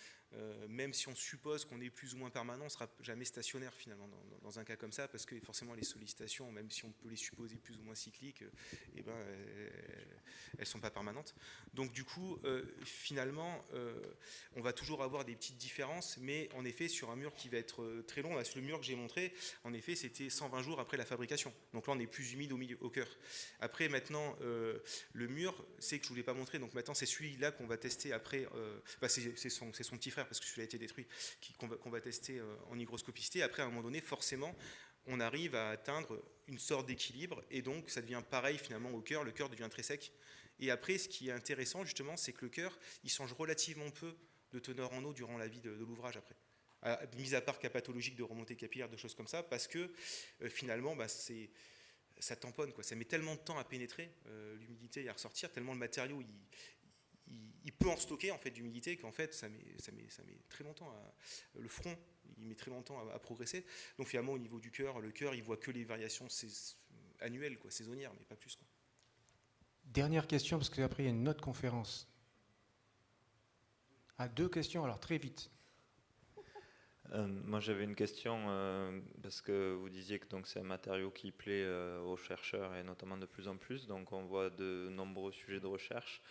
Speaker 2: même si on suppose qu'on est plus ou moins permanent, on ne sera jamais stationnaire finalement dans un cas comme ça, parce que forcément les sollicitations, même si on peut les supposer plus ou moins cycliques, elles ne sont pas permanentes. Donc du coup, finalement, on va toujours avoir des petites différences, mais en effet, sur un mur qui va être très long, là, sur le mur que j'ai montré, en effet, c'était 120 jours après la fabrication. Donc là, on est plus humide au cœur. Après, maintenant, le mur, c'est que je ne vous l'ai pas montré, donc maintenant, c'est celui-là qu'on va tester après, c'est son petit frère, parce que celui-là a été détruit, qu'on va tester en hygroscopicité. Après, à un moment donné, forcément, on arrive à atteindre une sorte d'équilibre, et donc ça devient pareil finalement au cœur, le cœur devient très sec. Et après, ce qui est intéressant justement, c'est que le cœur, il change relativement peu de teneur en eau durant la vie de l'ouvrage après. mis à part cas pathologiques de remontée capillaire, de choses comme ça, parce que finalement, ça tamponne, quoi. Ça met tellement de temps à pénétrer l'humidité et à ressortir, tellement le matériau il peut en stocker en fait d'humidité qu'en fait ça met très longtemps le front il met très longtemps à progresser. Donc finalement au niveau du cœur, le cœur il voit que les variations annuelles, quoi, saisonnières, mais pas plus, quoi.
Speaker 1: Dernière question, parce qu'après il y a une autre conférence. Deux questions, alors très vite.
Speaker 9: Moi j'avais une question parce que vous disiez que donc c'est un matériau qui plaît aux chercheurs et notamment de plus en plus, donc on voit de nombreux sujets de recherche.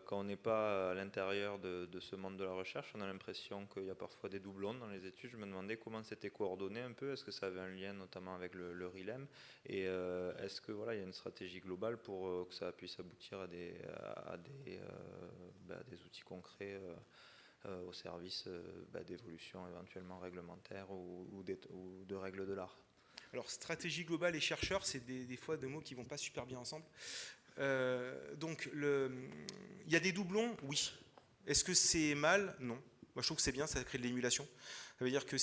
Speaker 9: Quand on n'est pas à l'intérieur de ce monde de la recherche, on a l'impression qu'il y a parfois des doublons dans les études. Je me demandais comment c'était coordonné un peu, est-ce que ça avait un lien notamment avec le RILEM, et est-ce que voilà, il y a une stratégie globale pour que ça puisse aboutir à des outils concrets au service d'évolution éventuellement réglementaire ou de règles de l'art.
Speaker 2: Alors stratégie globale et chercheur, c'est des fois deux mots qui ne vont pas super bien ensemble. Donc il y a des doublons, oui. Est-ce que c'est mal? Non. Moi je trouve que c'est bien, ça crée de l'émulation. Ça veut dire que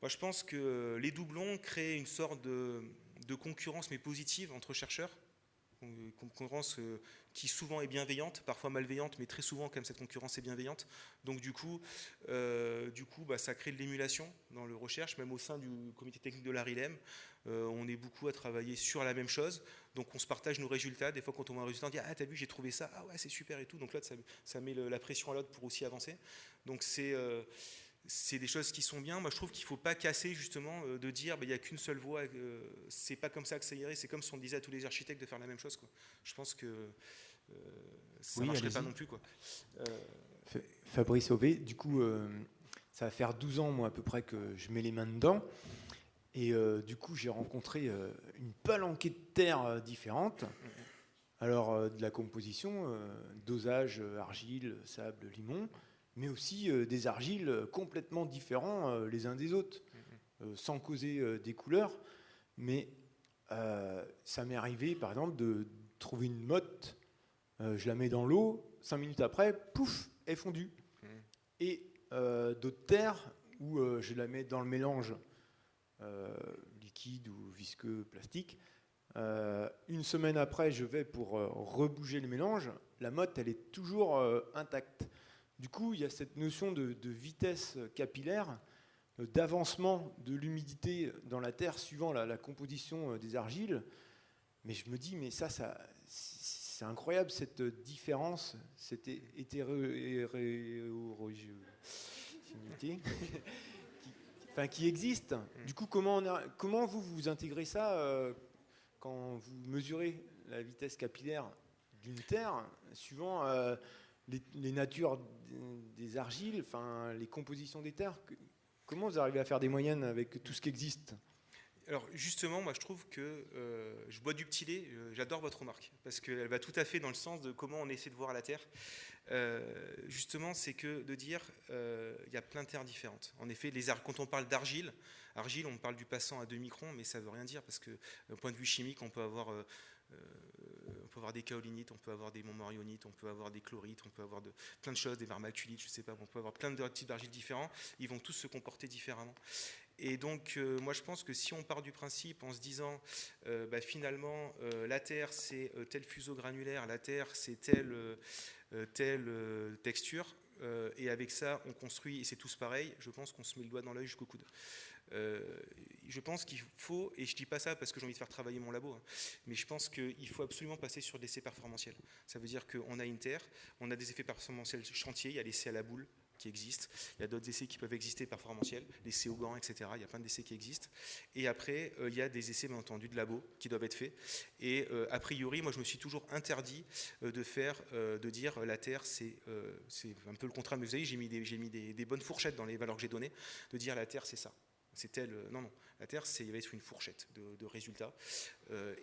Speaker 2: moi je pense que les doublons créent une sorte de concurrence mais positive entre chercheurs. Une concurrence qui souvent est bienveillante, parfois malveillante, mais très souvent quand même cette concurrence est bienveillante. Donc du coup ça crée de l'émulation dans le recherche, même au sein du comité technique de la RILEM. On est beaucoup à travailler sur la même chose, donc on se partage nos résultats. Des fois quand on voit un résultat on dit ah t'as vu j'ai trouvé ça, ah ouais c'est super et tout, donc là ça met la pression à l'autre pour aussi avancer. Donc c'est des choses qui sont bien. Moi je trouve qu'il ne faut pas casser justement de dire il n'y a qu'une seule voie, c'est pas comme ça que ça irait, c'est comme si on disait à tous les architectes de faire la même chose, quoi. Je pense que ça ne marcherait pas non plus, quoi.
Speaker 10: Fabrice Auvé, du coup ça va faire 12 ans moi à peu près que je mets les mains dedans. Et du coup, j'ai rencontré une palanquée de terres différentes. Alors, de la composition, dosage, argile, sable, limon, mais aussi des argiles complètement différents les uns des autres, sans causer des couleurs. Mais ça m'est arrivé, par exemple, de trouver une motte, je la mets dans l'eau, 5 minutes après, pouf, elle est fondue. Et d'autres terres où je la mets dans le mélange liquide ou visqueux plastique. Une semaine après, je vais pour rebouger le mélange. La motte, elle est toujours intacte. Du coup, il y a cette notion de vitesse capillaire, d'avancement de l'humidité dans la terre suivant la composition des argiles. Mais je me dis, mais ça c'est incroyable cette différence, cette hétérogénéité. Qui existe. Du coup, comment vous intégrez ça quand vous mesurez la vitesse capillaire d'une terre, suivant les natures des argiles, les compositions des terres? Comment vous arrivez à faire des moyennes avec tout ce qui existe?
Speaker 2: Alors justement, moi je trouve que je bois du petit lait, j'adore votre remarque, parce qu'elle va tout à fait dans le sens de comment on essaie de voir la Terre. Justement, c'est que de dire il y a plein de terres différentes. En effet, quand on parle d'argile, on parle du passant à 2 microns, mais ça ne veut rien dire, parce que d'un point de vue chimique, on peut avoir des kaolinites, on peut avoir des montmorionites, on peut avoir des chlorites, on peut avoir plein de choses, des vermaculites, je ne sais pas, on peut avoir plein de types d'argile différents, ils vont tous se comporter différemment. Et donc, moi, je pense que si on part du principe en se disant, finalement, la Terre, c'est tel fuseau granulaire, la Terre, c'est telle texture, et avec ça, on construit, et c'est tous pareil, je pense qu'on se met le doigt dans l'œil jusqu'au coude. Je pense qu'il faut, et je ne dis pas ça parce que j'ai envie de faire travailler mon labo, mais je pense qu'il faut absolument passer sur l'essai performantiel. Ça veut dire qu'on a une terre, on a des effets performantiels chantiers, il y a l'essai à la boule qui existent, il y a d'autres essais qui peuvent exister performantiels, l'essai au gant, etc. Il y a plein d'essais qui existent. Et après, il y a des essais, bien entendu, de labo qui doivent être faits. Et a priori, moi, je me suis toujours interdit de dire la Terre, c'est un peu le contraire. Mais vous savez, j'ai mis des bonnes fourchettes dans les valeurs que j'ai données, de dire la Terre, c'est ça. C'est tel. Non. La Terre, il va être une fourchette de résultats.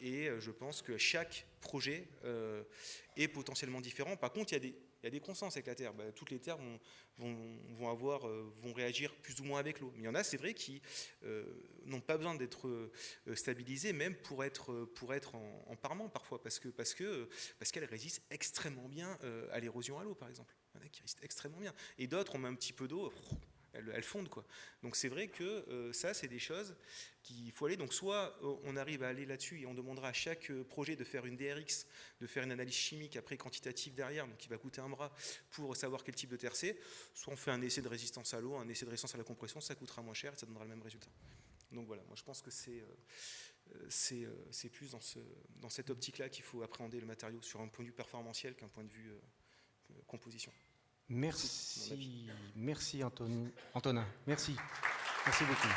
Speaker 2: Et je pense que chaque projet est potentiellement différent. Par contre, il y a des consensus avec la Terre. Toutes les terres vont réagir plus ou moins avec l'eau. Mais il y en a, c'est vrai, qui n'ont pas besoin d'être stabilisées, même pour être en parement parfois, parce qu'elles résistent extrêmement bien à l'érosion à l'eau, par exemple. Il y en a qui résistent extrêmement bien. Et d'autres, on met un petit peu d'eau, elles fondent, quoi. Donc c'est vrai que ça, c'est des choses qu'il faut aller. Donc soit on arrive à aller là-dessus et on demandera à chaque projet de faire une DRX, de faire une analyse chimique après quantitative derrière, donc qui va coûter un bras pour savoir quel type de terre c'est. Soit on fait un essai de résistance à l'eau, un essai de résistance à la compression, ça coûtera moins cher et ça donnera le même résultat. Donc voilà, moi je pense que c'est plus dans cette optique-là qu'il faut appréhender le matériau sur un point de vue performantiel qu'un point de vue composition.
Speaker 1: Merci Antonin. Merci beaucoup.